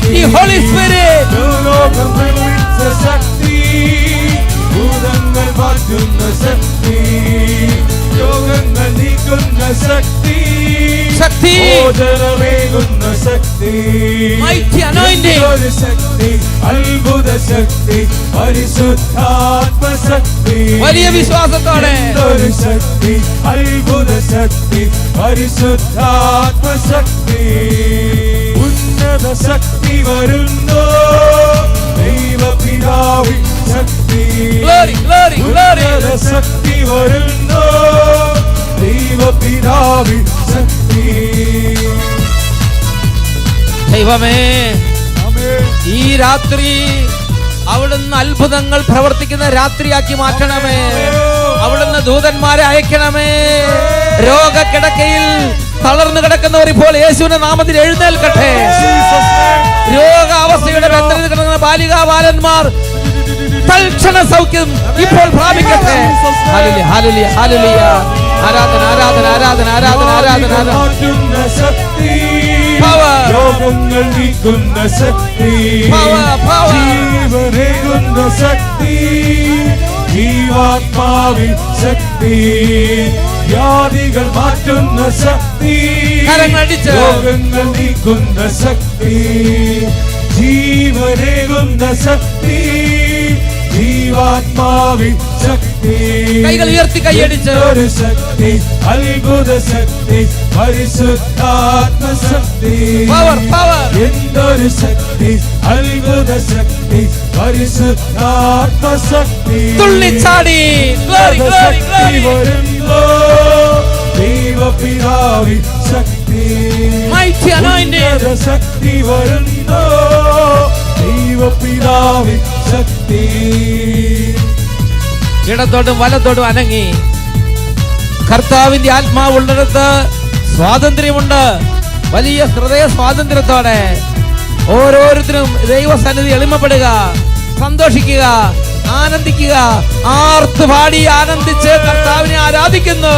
mighty Holy Spirit. ലോകം വിളിച്ച ശക്തി, ഭൂതങ്ങൾ മാറ്റുന്ന ശക്തി, രോഗങ്ങൾ നീക്കുന്ന ശക്തി, ശക്തി. മോചനമേകുന്ന ശക്തി, Mighty anointing. ഒരു ശക്തി, അത്ഭുത ശക്തി, പരിശുദ്ധാത്മശക്തി, വലിയ വിശ്വാസത്തോടെ ഒരു ശക്തി, അത്ഭുത ശക്തി, പരിശുദ്ധാത്മശക്തി, ഉന്നത ശക്തി വരുന്നു, ദൈവപിതാവിൻ ശക്തി, Glory, glory, glory. ഉന്നത ശക്തി വരുന്നു, ദൈവപിതാവിൻ ശക്തി. ദൈവമേ, ആമേൻ. ഈ രാത്രി അവിടുന്ന് അത്ഭുതങ്ങൾ പ്രവർത്തിക്കുന്ന രാത്രിയാക്കി മാറ്റണമേ. അവിടുന്ന് ദൂതന്മാരെ അയക്കണമേ. രോഗക്കിടക്കയിൽ തളർന്നു കിടക്കുന്നവർ ഇപ്പോൾ യേശുവിന്റെ നാമത്തിൽ എഴുന്നേൽക്കട്ടെ. രോഗാവസ്ഥയുടെ ബന്ധനത്തിൽ കിടക്കുന്ന ബാലികാ ബാലന്മാർ തൽക്ഷണ സൗഖ്യം ഇപ്പോൾ പ്രാപിക്കട്ടെ. ഹല്ലേലൂയ, ഹല്ലേലൂയ, ഹല്ലേലൂയ. ആരാധന, ആരാധന, ആരാധന, ആരാധന, ആരാധന, ആരാധന. മാറ്റുന്ന ശക്തി, Power. രോഗങ്ങൾ നീക്കുന്ന ശക്തി, Power, power. ജീവനേകുന്ന ശക്തി, ജീവാത്മാവിൻ ശക്തി, വ്യാധികൾ മാറ്റുന്ന ശക്തി, കരങ്ങളടിച്ച്. രോഗങ്ങൾ നീക്കുന്ന ശക്തി, ജീവനേകുന്ന ശക്തി, ജീവാത്മാവിൻ ശക്തി, കൈകൾ ഉയർത്തി കൈയടിച്ച്. ഒരു ശക്തി, അത്ഭുത ശക്തി, പരിശുദ്ധാത്മശക്തി, Power, power. എന്തൊരു ശക്തി, അത്ഭുത ശക്തി, പരിശുദ്ധാത്മശക്തി, തുള്ളിച്ചാടി. Glory, glory, ശക്തി glory. വരുന്നു, ദൈവപിതാവിൻ ശക്തി, Mighty anointing. ഉന്നത ശക്തി വരുന്നു, ദൈവപിതാവിൻ ശക്തി. ഇടത്തോട്ടും വലത്തോട്ടും അനങ്ങി. കർത്താവിന്റെ ആത്മാവ് ഉള്ളിടത്ത് സ്വാതന്ത്ര്യമുണ്ട്. വലിയ ഹൃദയ സ്വാതന്ത്ര്യത്തോടെ ഓരോരുത്തരും ദൈവസന്നിധി എളിമപ്പെടുക, സന്തോഷിക്കുക, ആനന്ദിക്കുക, ആർത്തുപാടി ആനന്ദിച്ച് കർത്താവിനെ ആരാധിക്കുന്നു.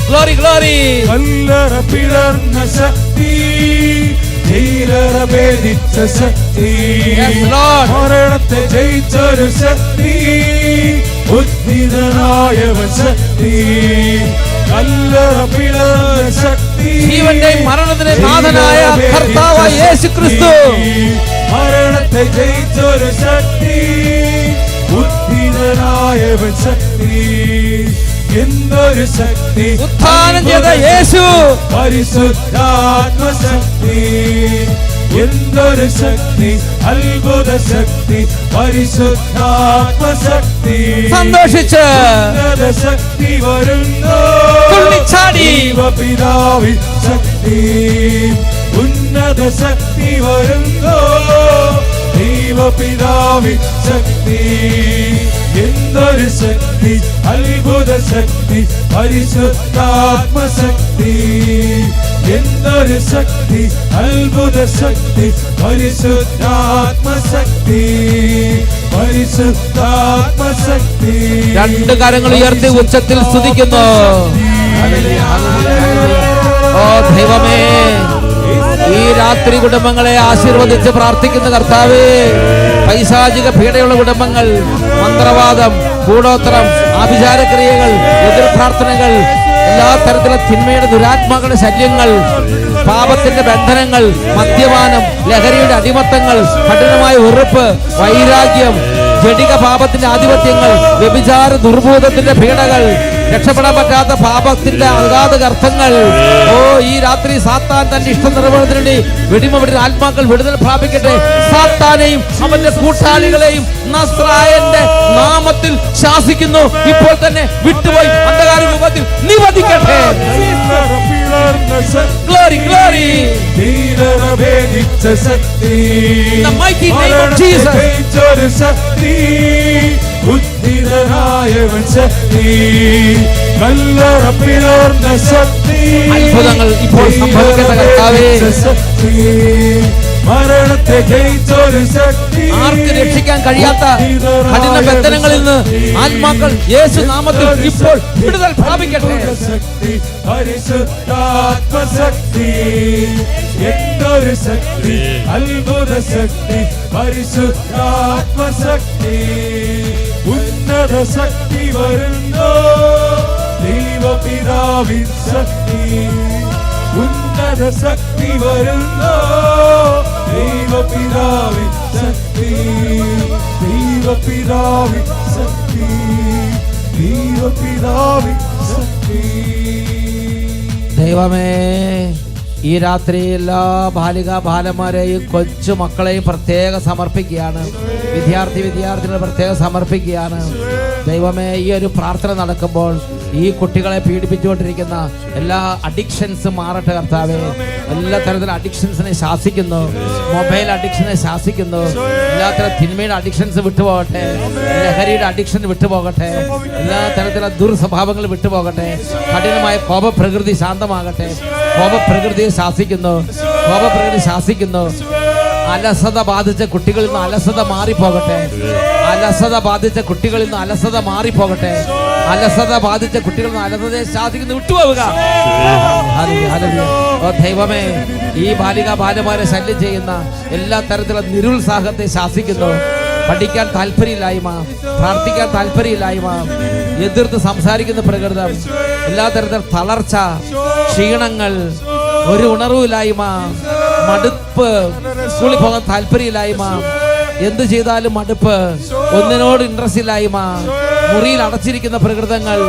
Glory, glory. കല്ലറ പിളർന്ന ശക്തി, ധീരത ഭേദിച്ച ശക്തി, Yes, Lord. മരണത്തെ ജയിച്ചൊരു ശക്തി, ഉദ്ധിതനായവൻ ശക്തി, കല്ലറ പിളർന്ന ശക്തി, ജീവന്റെയും മരണത്തിന്റെയും നാഥനായ കർത്താവായ യേശു ക്രിസ്തു. മരണത്തെ ജയിച്ചൊരു ശക്തി, ഉദ്ധിതനായവൻ ശക്തി, എന്തൊരു ശക്തി, ഉത്ഥാനം ചെയ്ത യേശു. പരിശുദ്ധാത്മശക്തി, എന്തൊരു ശക്തി, അത്ഭുത ശക്തി, പരിശുദ്ധാത്മശക്തി, സന്തോഷിച്ച് ഉന്നത ശക്തി വരുന്നു, തുള്ളിച്ചാടി. ദൈവപിതാവിൻ ശക്തി, ഉന്നത ശക്തി വരുന്നു, ദൈവപിതാവിൻ ശക്തി, എന്തൊരു ശക്തി, അത്ഭുത ശക്തി, പരിശുദ്ധാത്മശക്തി, എന്തൊരു ശക്തി, അത്ഭുത ശക്തി, പരിശുദ്ധാത്മശക്തി, പരിശുദ്ധാത്മശക്തി. രണ്ട് കരങ്ങൾ ഉയർത്തി ഉച്ചത്തിൽ സ്തുതിക്കുന്നു. ഓ ദൈവമേ, ഈ രാത്രി കുടുംബങ്ങളെ ആശീർവദിച്ച് പ്രാർത്ഥിക്കുന്ന കർത്താവേ, പൈശാചിക പീഡയുള്ള കുടുംബങ്ങൾ, മന്ത്രവാദം, കൂടോത്രം, ആഭിചാരക്രിയകൾ, എതിർപ്രാർത്ഥനകൾ, എല്ലാ തരത്തിലുള്ള തിന്മയുടെ ദുരാത്മാക്കളുടെ ശല്യങ്ങൾ, പാപത്തിന്റെ ബന്ധനങ്ങൾ, മദ്യപാനം, ലഹരിയുടെ അടിമത്തങ്ങൾ, കഠിനമായ വെറുപ്പ്, വൈരാഗ്യം, ജഡിക പാപത്തിന്റെ ആധിപത്യങ്ങൾ, വ്യഭിചാര ദുർഭൂതത്തിന്റെ പീഡകൾ, രക്ഷപ്പെടാൻ പറ്റാത്ത പാപത്തിന്റെ അഗാധ ഗർത്തങ്ങൾ. ഓ ഈ രാത്രി സാത്താൻ തന്റെ ഇഷ്ടം നിറവേറുന്നതിന് വേണ്ടി വെടിമവിടുന്ന ആത്മാക്കൾ വിടുതൽ പ്രാപിക്കട്ടെ. സാത്താനെയും അവന്റെ കൂട്ടാളികളെയും നസ്രായന്റെ നാമത്തിൽ ശാസിക്കുന്നു. ഇപ്പോൾ തന്നെ വിട്ടുപോയി അന്ധകാര രൂപത്തിൽ നിവധിക്കട്ടെ. Glory, glory. ധീരത ഭേദിച്ച ശക്തി, In the mighty name of Jesus. ജയിച്ചൊരു ശക്തി, ഉദ്ധിതനായവൻ ശക്തി, കല്ലറ പിളർന്ന ശക്തി, അത്ഭുതങ്ങൾ ഇപ്പോൾ സംഭവിക്കട്ടെ കർത്താവേ. ശക്തി, മരണത്തെ ജയിച്ചൊരു ശക്തി, ആർക്ക് രക്ഷിക്കാൻ കഴിയാത്ത കഠിന ബന്ധനങ്ങളിൽ നിന്ന് ആത്മാക്കൾ യേശു നാമത്തിൽ ഇപ്പോൾ വിടുതൽ പ്രാപിക്കട്ടെ. ശക്തി, പരിശുദ്ധാത്മശക്തി, എന്തൊരു ശക്തി, അത്ഭുത ശക്തി, പരിശുദ്ധാത്മശക്തി, ഉന്നത ശക്തി വരുന്നു, ദൈവപിതാവിൻ ശക്തി, ഉന്നത ശക്തി വരുന്നു, ദൈവപിതാവിൻ ശക്തി, ദൈവപിതാവിൻ ശക്തി, ദൈവപിതാവിൻ ശക്തി. ദൈവമേ, ഈ രാത്രി എല്ലാ ബാലിക ബാലന്മാരെയും കൊച്ചു മക്കളെയും പ്രത്യേകം സമർപ്പിക്കുകയാണ്. വിദ്യാർത്ഥികളെ പ്രത്യേകം സമർപ്പിക്കുകയാണ്. ദൈവമേ, ഈ ഒരു പ്രാർത്ഥന നടക്കുമ്പോൾ ഈ കുട്ടികളെ പീഡിപ്പിച്ചുകൊണ്ടിരിക്കുന്ന എല്ലാ അഡിക്ഷൻസ് മാറട്ടെ കർത്താവേ. എല്ലാ തരത്തിലുള്ള അഡിക്ഷൻസിനെ ശാസിക്കുന്നു. മൊബൈൽ അഡിക്ഷനെ ശാസിക്കുന്നു. എല്ലാത്തരം തിന്മയുടെ അഡിക്ഷൻസ് വിട്ടുപോകട്ടെ. ലഹരിയുടെ അഡിക്ഷൻ വിട്ടുപോകട്ടെ. എല്ലാ തരത്തിലുള്ള ദുർസ്വഭാവങ്ങൾ വിട്ടുപോകട്ടെ. കഠിനമായ കോപപ്രകൃതി ശാന്തമാകട്ടെ. കോപപ്രകൃതിയെ ശാസിക്കുന്നു. കോപപ്രകൃതി ശാസിക്കുന്നു. അലസത ബാധിച്ച കുട്ടികളിൽ നിന്ന് അലസത മാറിപ്പോകട്ടെ. അലസത ബാധിച്ച കുട്ടികളിൽ നിന്ന് അലസത മാറിപ്പോകട്ടെ. അലസത ബാധിച്ച കുട്ടികളിൽ നിന്ന് അലസതയെ ശാസിക്കുന്നു. വിട്ടുപോവുക. ഓ ദൈവമേ, ഈ ബാലിക ബാലന്മാരെ ശല്യം ചെയ്യുന്ന എല്ലാ തരത്തിലുള്ള നിരുത്സാഹത്തെ ശാസിക്കുന്നു. പഠിക്കാൻ താല്പര്യമില്ലായ്മ, പ്രാർത്ഥിക്കാൻ താല്പര്യമില്ലായ്മ, എതിർത്ത് സംസാരിക്കുന്ന പ്രകൃതം, എല്ലാ തരത്തിലുള്ള തളർച്ച, ക്ഷീണങ്ങൾ, ഒരു ഉണർവില്ലായ്മ, മടുപ്പ്, സ്കൂളിൽ പോകാൻ താല്പര്യമില്ലായ്മ, എന്ത് ചെയ്താലും മടുപ്പ്, ഒന്നിനോട് ഇൻട്രസ്റ്റ് ഇല്ലായ്മ, മുറിയിൽ അടച്ചിരിക്കുന്ന പ്രകൃതങ്ങൾ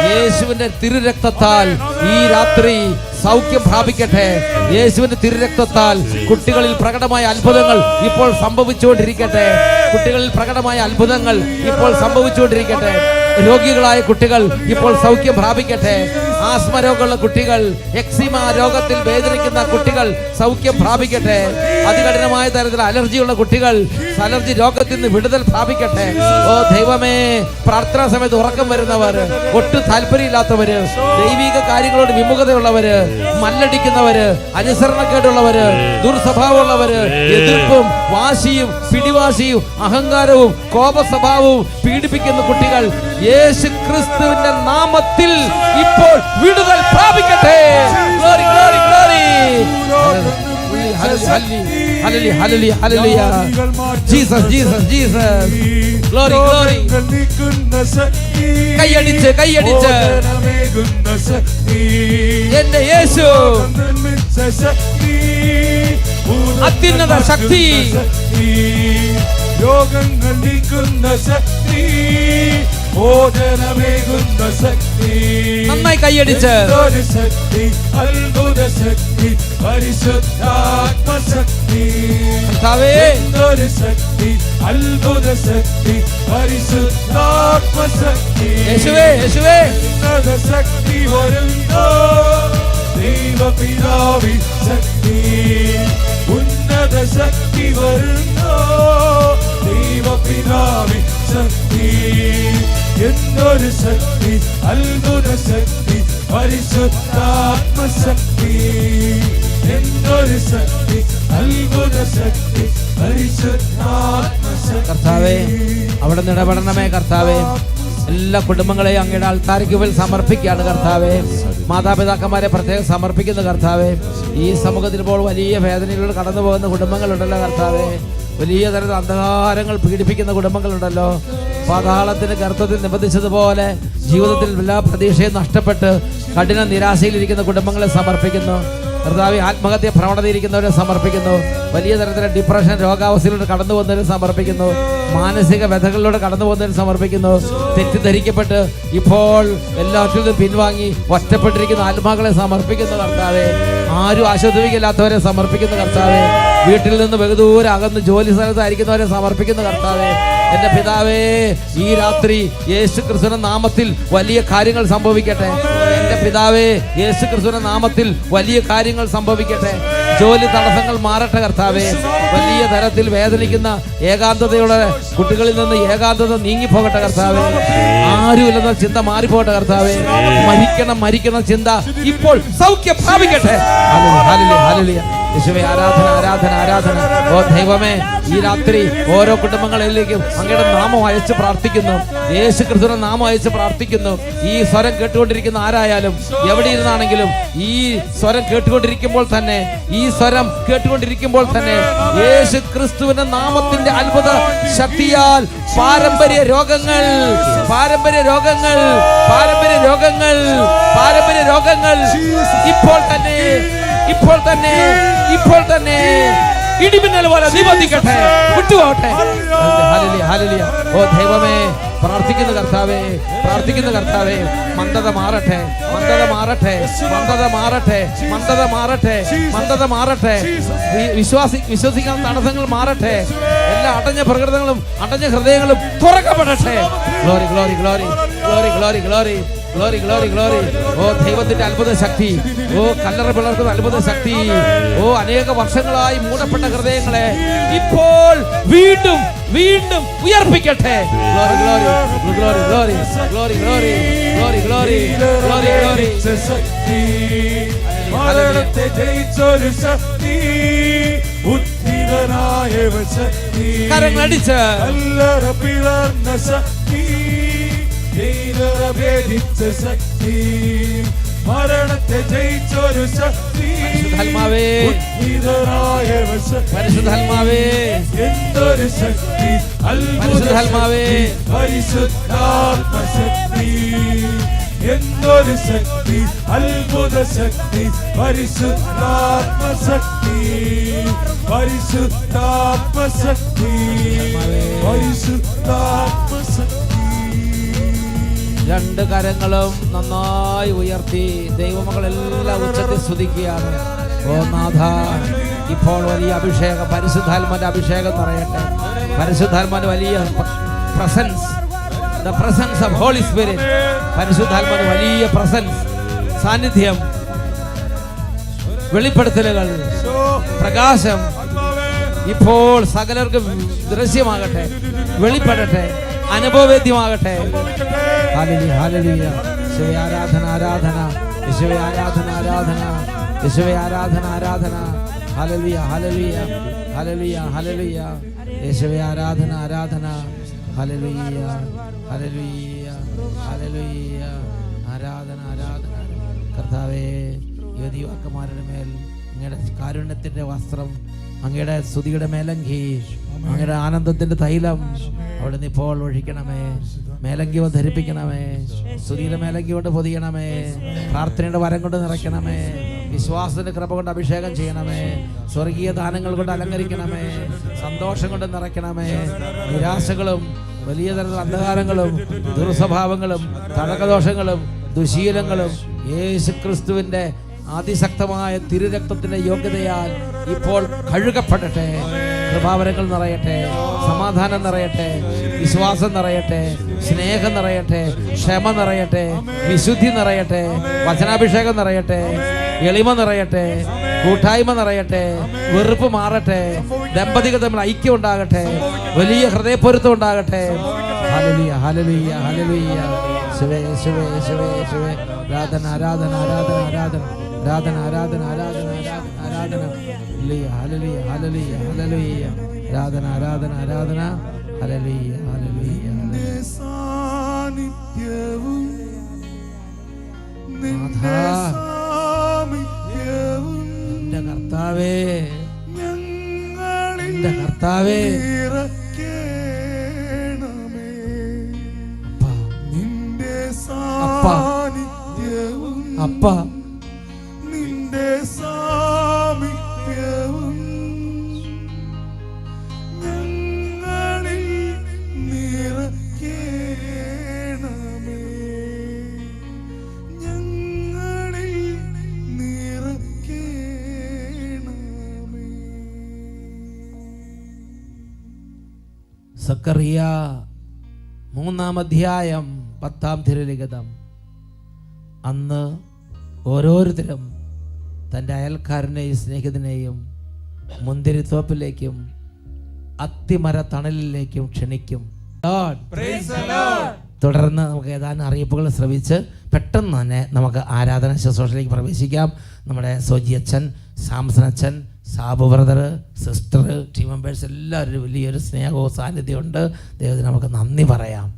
യേശുവിന്റെ തിരുരക്തത്താൽ ഈ രാത്രി സൗഖ്യം പ്രാപിക്കട്ടെ. യേശുവിന്റെ തിരുരക്തത്താൽ കുട്ടികളിൽ പ്രകടമായ അത്ഭുതങ്ങൾ ഇപ്പോൾ സംഭവിച്ചുകൊണ്ടിരിക്കട്ടെ. കുട്ടികളിൽ പ്രകടമായ അത്ഭുതങ്ങൾ ഇപ്പോൾ സംഭവിച്ചുകൊണ്ടിരിക്കട്ടെ. രോഗികളായ കുട്ടികൾ ഇപ്പോൾ സൗഖ്യം പ്രാപിക്കട്ടെ. ആസ്മ രോഗമുള്ള കുട്ടികൾ, എക്സിമ രോഗത്തിൽ വേദനിക്കുന്ന കുട്ടികൾ സൗഖ്യം പ്രാപിക്കട്ടെ. അതികഠിനമായ തരത്തിൽ അലർജിയുള്ള കുട്ടികൾ അലർജി രോഗത്തിൽ നിന്ന് വിടുതൽ പ്രാപിക്കട്ടെ. ഓ ദൈവമേ, പ്രാർത്ഥനാ സമയത്ത് ഉറക്കം വരുന്നവർ, ഒട്ടും താല്പര്യമില്ലാത്തവര്, ദൈവിക കാര്യങ്ങളോട് വിമുഖതയുള്ളവര്, മല്ലടിക്കുന്നവര്, അനുസരണക്കേടുള്ളവര്, ദുർസ്വഭാവമുള്ളവര്, എതിർപ്പും വാശിയും പിടിവാശിയും അഹങ്കാരവും കോപ സ്വഭാവവും പീഡിപ്പിക്കുന്ന കുട്ടികൾ യേശു ക്രിസ്തുവിന്റെ നാമത്തിൽ ഇപ്പോൾ വിടുതൽ പ്രാപിക്കട്ടെ. Glory glory glory. Hallelujah hallelujah hallelujah. Jesus Jesus Jesus. Glory glory. കൈയടിച്ച് കൈയടിച്ച് എന്റെ യേശു അത്യുന്നത ശക്തി, രോഗങ്ങൾ നീക്കുന്ന ശക്തി, മോചനമേകുന്ന ശക്തി, നന്നായി കൈയടിച്ച് ശക്തി, അത്ഭുത ശക്തി, പരിശുദ്ധാത്മശക്തി, എന്തൊരു ശക്തി, അത്ഭുത ശക്തി, പരിശുദ്ധാത്മശക്തി, യേശുവേ യേശുവേ. ഉന്നത ശക്തി വരുന്നു, ദൈവപിതാവി ശക്തി, ഉന്നത ശക്തി വരുന്നു, ദൈവപിതാവി ശക്തി, എന്തൊരു ശക്തി, അത്ഭുത ശക്തി, പരിശുദ്ധാത്മശക്തി, എന്തൊരു ശക്തി, അത്ഭുത ശക്തി, പരിശുദ്ധാത്മശക്തി. കർത്താവേ, അവിടെ ഇടപെടണമേ കർത്താവേ. എല്ലാ കുടുംബങ്ങളെയും അങ്ങയുടെ ആൾത്താർക്ക് മുമ്പിൽ സമർപ്പിക്കുകയാണ് കർത്താവേ. മാതാപിതാക്കന്മാരെ പ്രത്യേകം സമർപ്പിക്കുന്ന കർത്താവേ. ഈ സമൂഹത്തിൽ ഇപ്പോൾ വലിയ വേദനയിലൂടെ കടന്നു പോകുന്ന കുടുംബങ്ങളുണ്ടല്ലോ കർത്താവേ. വലിയ തരത്തിൽ അന്ധകാരങ്ങൾ പീഡിപ്പിക്കുന്ന കുടുംബങ്ങളുണ്ടല്ലോ. പാതാളത്തിന് ഗർത്തത്തിൽ നിബന്ധിച്ചതുപോലെ ജീവിതത്തിൽ എല്ലാ പ്രതീക്ഷയും നഷ്ടപ്പെട്ട് കഠിന നിരാശയിലിരിക്കുന്ന കുടുംബങ്ങളെ സമർപ്പിക്കുന്നു കർത്താവേ. ആത്മഹത്യ പ്രവണതയിരിക്കുന്നവരെ സമർപ്പിക്കുന്നു. വലിയ തരത്തിലുള്ള ഡിപ്രഷൻ രോഗാവസ്ഥയിലൂടെ കടന്നു പോകുന്നവരെ സമർപ്പിക്കുന്നു. മാനസിക വ്യഥകളിലൂടെ കടന്നു പോകുന്നവരെ സമർപ്പിക്കുന്നു. തെറ്റിദ്ധരിക്കപ്പെട്ട് ഇപ്പോൾ എല്ലാറ്റിൽ നിന്നും പിൻവാങ്ങി ഒറ്റപ്പെട്ടിരിക്കുന്ന ആത്മാക്കളെ സമർപ്പിക്കുന്നു കർത്താവേ. ആരും ആശ്വസിപ്പിക്കില്ലാത്തവരെ സമർപ്പിക്കുന്നു കർത്താവേ. വീട്ടിൽ നിന്ന് ബഹുദൂരം അകന്ന് ജോലി സ്ഥലത്തായിരിക്കുന്നവരെ സമർപ്പിക്കുന്നു കർത്താവേ. എന്റെ പിതാവേ, ഈ രാത്രി യേശു ക്രിസ്തുവിന്റെ നാമത്തിൽ വലിയ കാര്യങ്ങൾ സംഭവിക്കട്ടെ. എന്റെ പിതാവേ, യേശു ക്രിസ്തുവിന്റെ നാമത്തിൽ വലിയ കാര്യങ്ങൾ സംഭവിക്കട്ടെ. ജോലി തടസ്സങ്ങൾ മാറട്ടെ കർത്താവേ. വലിയ തരത്തിൽ വേദനിക്കുന്ന ഏകാന്തതയുടെ കുട്ടികളിൽ നിന്ന് ഏകാന്തത നീങ്ങിപ്പോകട്ടെ കർത്താവേ. ആരുമില്ലെന്ന ചിന്ത മാറിപ്പോകട്ടെ കർത്താവേ. മരിക്കണം മരിക്കണം ചിന്ത ഇപ്പോൾ സൗഖ്യം പ്രാപിക്കട്ടെ. Hallelujah hallelujah. യേശുവേ ആരാധന ആരാധന ആരാധന. ഓ ദൈവമേ, ഈ രാത്രി ഓരോ കുടുംബങ്ങളിലേക്കും അങ്ങയുടെ നാമം അയച്ച് പ്രാർത്ഥിക്കുന്നു. യേശു ക്രിസ്തുവിന്റെ നാമം അയച്ച് പ്രാർത്ഥിക്കുന്നു. ഈ സ്വരം കേട്ടുകൊണ്ടിരിക്കുന്ന ആരായാലും എവിടെ ഇരുന്നാണെങ്കിലും ഈ സ്വരം കേട്ടുകൊണ്ടിരിക്കുമ്പോൾ തന്നെ യേശു ക്രിസ്തുവിന്റെ നാമത്തിന്റെ അത്ഭുത ശക്തിയാൽ പാരമ്പര്യ രോഗങ്ങൾ ഇപ്പോൾ തന്നെ ഇടിമിന്നൽ പോലെ നിബന്ധിക്കട്ടെ, വിട്ടുപോകട്ടെ. ഹല്ലേലൂയ. ഓ ദൈവമേ, പ്രാർത്ഥിക്കുന്ന കർത്താവേ, മന്ദത മാറട്ടെ. വിശ്വസിക്കാൻ തടസ്സങ്ങൾ മാറട്ടെ. എല്ലാ അടഞ്ഞ പ്രകൃതങ്ങളും അടഞ്ഞ ഹൃദയങ്ങളും തുറക്കപ്പെടട്ടെ. Glory glory glory glory glory glory glory glory glory. ഓ ദൈവത്തിന്റെ അത്ഭുത ശക്തി, ഓ കല്ലറ പിളർക്കുന്ന അത്ഭുത ശക്തി, ഓ അനേക വർഷങ്ങളായി മൂടപ്പെട്ട ഹൃദയങ്ങളെ ഇപ്പോൾ വീണ്ടും വീണ്ടും ഉയർപ്പിക്കട്ടെ. Glory glory glory glory glory glory glory glory glory glory. മരണത്തെ ജയിച്ചൊരു ശക്തി, ഉദ്ധിതനായ ശക്തി, കരങ്ങളടിച്ച് കല്ലറ പിളർന്ന ശക്തി, ഭേദിച്ച ശക്തി, മരണത്തെ ജയിച്ചൊരു ശക്തി, ഉദ്ധിതനായ പരിശുദ്ധാത്മാവേ, എന്തൊരു ശക്തി, പരിശുദ്ധാത്മാവേ, പരിശുദ്ധാത്മശക്തി, എന്തൊരു ശക്തി, അത്ഭുത ശക്തി, പരിശുദ്ധാത്മശക്തി, പരിശുദ്ധാത്മശക്തി, പരിശുദ്ധാത്മശക്തി. രണ്ട് കരങ്ങളും നന്നായി ഉയർത്തി ദൈവമക്കളെല്ലാം ഉച്ചത്തിൽ സ്തുതിക്കുകയാണ്. ഓ നാഥ, ഇപ്പോൾ വലിയ അഭിഷേകം, പരിശുദ്ധാത്മാവിന്റെ അഭിഷേകം നിറയട്ടെ. പരിശുദ്ധാത്മാവിന്റെ വലിയ presence, the presence of Holy Spirit, പരിശുദ്ധാത്മാവിന്റെ വലിയ പ്രസൻസ്, സാന്നിധ്യം, വെളിപ്പെടുത്തലുകൾ, പ്രകാശം ഇപ്പോൾ സകലർക്കും ദൃശ്യമാകട്ടെ, വെളിപ്പെടട്ടെ, അനുഭവവേദ്യമാകട്ടെ. Hallelujah hallelujah. യേശുവേ ആരാധന ആരാധന, യേശുവേ ആരാധന ആരാധന, യേശുവേ ആരാധന ആരാധന. ഹല്ലേലൂയ ഹല്ലേലൂയ ഹല്ലേലൂയ ഹല്ലേലൂയ. യേശുവേ ആരാധന ആരാധന. ഹല്ലേലൂയ ഹല്ലേലൂയ ഹല്ലേലൂയ. ആരാധന ആരാധന. കർത്താവേ, യുവതിവാക്കന്മാരുടെ മേൽ അങ്ങയുടെ കാരുണ്യത്തിന്റെ വസ്ത്രം, അങ്ങയുടെ സ്തുതിയുടെ മേലങ്കി, അങ്ങയുടെ ആനന്ദത്തിന്റെ തൈലം അവിടുന്ന് ഇപ്പോൾ ഒഴിക്കണമേ. മേലങ്കി ധരിപ്പിക്കണമേ, സ്തുതിയുടെ മേലങ്കി കൊണ്ട് പൊതിയണമേ, പ്രാർത്ഥനയുടെ വരം കൊണ്ട് നിറയ്ക്കണമേ, വിശ്വാസത്തിന്റെ കൃപ കൊണ്ട് അഭിഷേകം ചെയ്യണമേ, സ്വർഗീയ ദാനങ്ങൾ കൊണ്ട് അലങ്കരിക്കണമേ, സന്തോഷം കൊണ്ട് നിറയ്ക്കണമേ. നിരാശകളും വലിയ തരത്തിലുള്ള അന്ധകാരങ്ങളും ദുർസ്വഭാവങ്ങളും തടകദോഷങ്ങളും ദുശീലങ്ങളും യേശുക്രിസ്തുവിന്റെ അതിശക്തമായ തിരുരക്തത്തിന്റെ യോഗ്യതയാൽ ഇപ്പോൾ കഴുകപ്പെടട്ടെ. കൃപാവരങ്ങൾ നിറയട്ടെ, സമാധാനം നിറയട്ടെ, വിശ്വാസം നിറയട്ടെ, സ്നേഹം നിറയട്ടെ, ക്ഷമ നിറയട്ടെ, വിശുദ്ധി നിറയട്ടെ, വചനാഭിഷേകം നിറയട്ടെ, എളിമ നിറയട്ടെ, കൂട്ടായ്മ നിറയട്ടെ, വെറുപ്പ് മാറട്ടെ, ദമ്പതികൾ തമ്മിൽ ഐക്യം ഉണ്ടാകട്ടെ, വലിയ ഹൃദയപ്പൊരുത്തം ഉണ്ടാകട്ടെ. ഹല്ലേലൂയ ഹല്ലേലൂയ ഹല്ലേലൂയ. ശിവേ ശിവേ ശിവേ ശിവേ. ആരാധന ആരാധന ആരാധന ആരാധന ആരാധന ആരാധന ആരാധന ആരാധന. ഹല്ലേലൂയ ഹല്ലേലൂയ ഹല്ലേലൂയ ഹല്ലേലൂയ. ആരാധന ആരാധന ആരാധന. ഹല്ലേലൂയ ഹല്ലേലൂയ. സാന്നിധ്യവും നാഥാ, എന്റെ കർത്താവേ, എന്റെ കർത്താവേ, അപ്പ നിന്റെ സാമീപ്യവും ഞങ്ങളിൽ നിറയ്ക്കണമേ, ഞങ്ങളിൽ നിറയ്ക്കണമേ. സക്കറിയ 3-ാം അധ്യായം 10-ാം തിരുലിഖിതം. അന്ന് ഓരോരുത്തരും തൻ്റെ അയൽക്കാരനെയും സ്നേഹിതനെയും മുന്തിരിത്തോപ്പിലേക്കും അത്തിമര തണലിലേക്കും ക്ഷണിക്കും. തുടർന്ന് നമുക്ക് ഏതാനും അറിയിപ്പുകൾ ശ്രവിച്ച് പെട്ടെന്ന് തന്നെ നമുക്ക് ആരാധന ശുശ്രൂഷയിലേക്ക് പ്രവേശിക്കാം. നമ്മുടെ സോജി അച്ഛൻ, സാംസൺ അച്ഛൻ, Sabu brother, sister, team members എല്ലാവരും വലിയൊരു സ്നേഹവും സാന്നിധ്യമുണ്ട്. ദൈവത്തിന് നമുക്ക് നന്ദി പറയാം.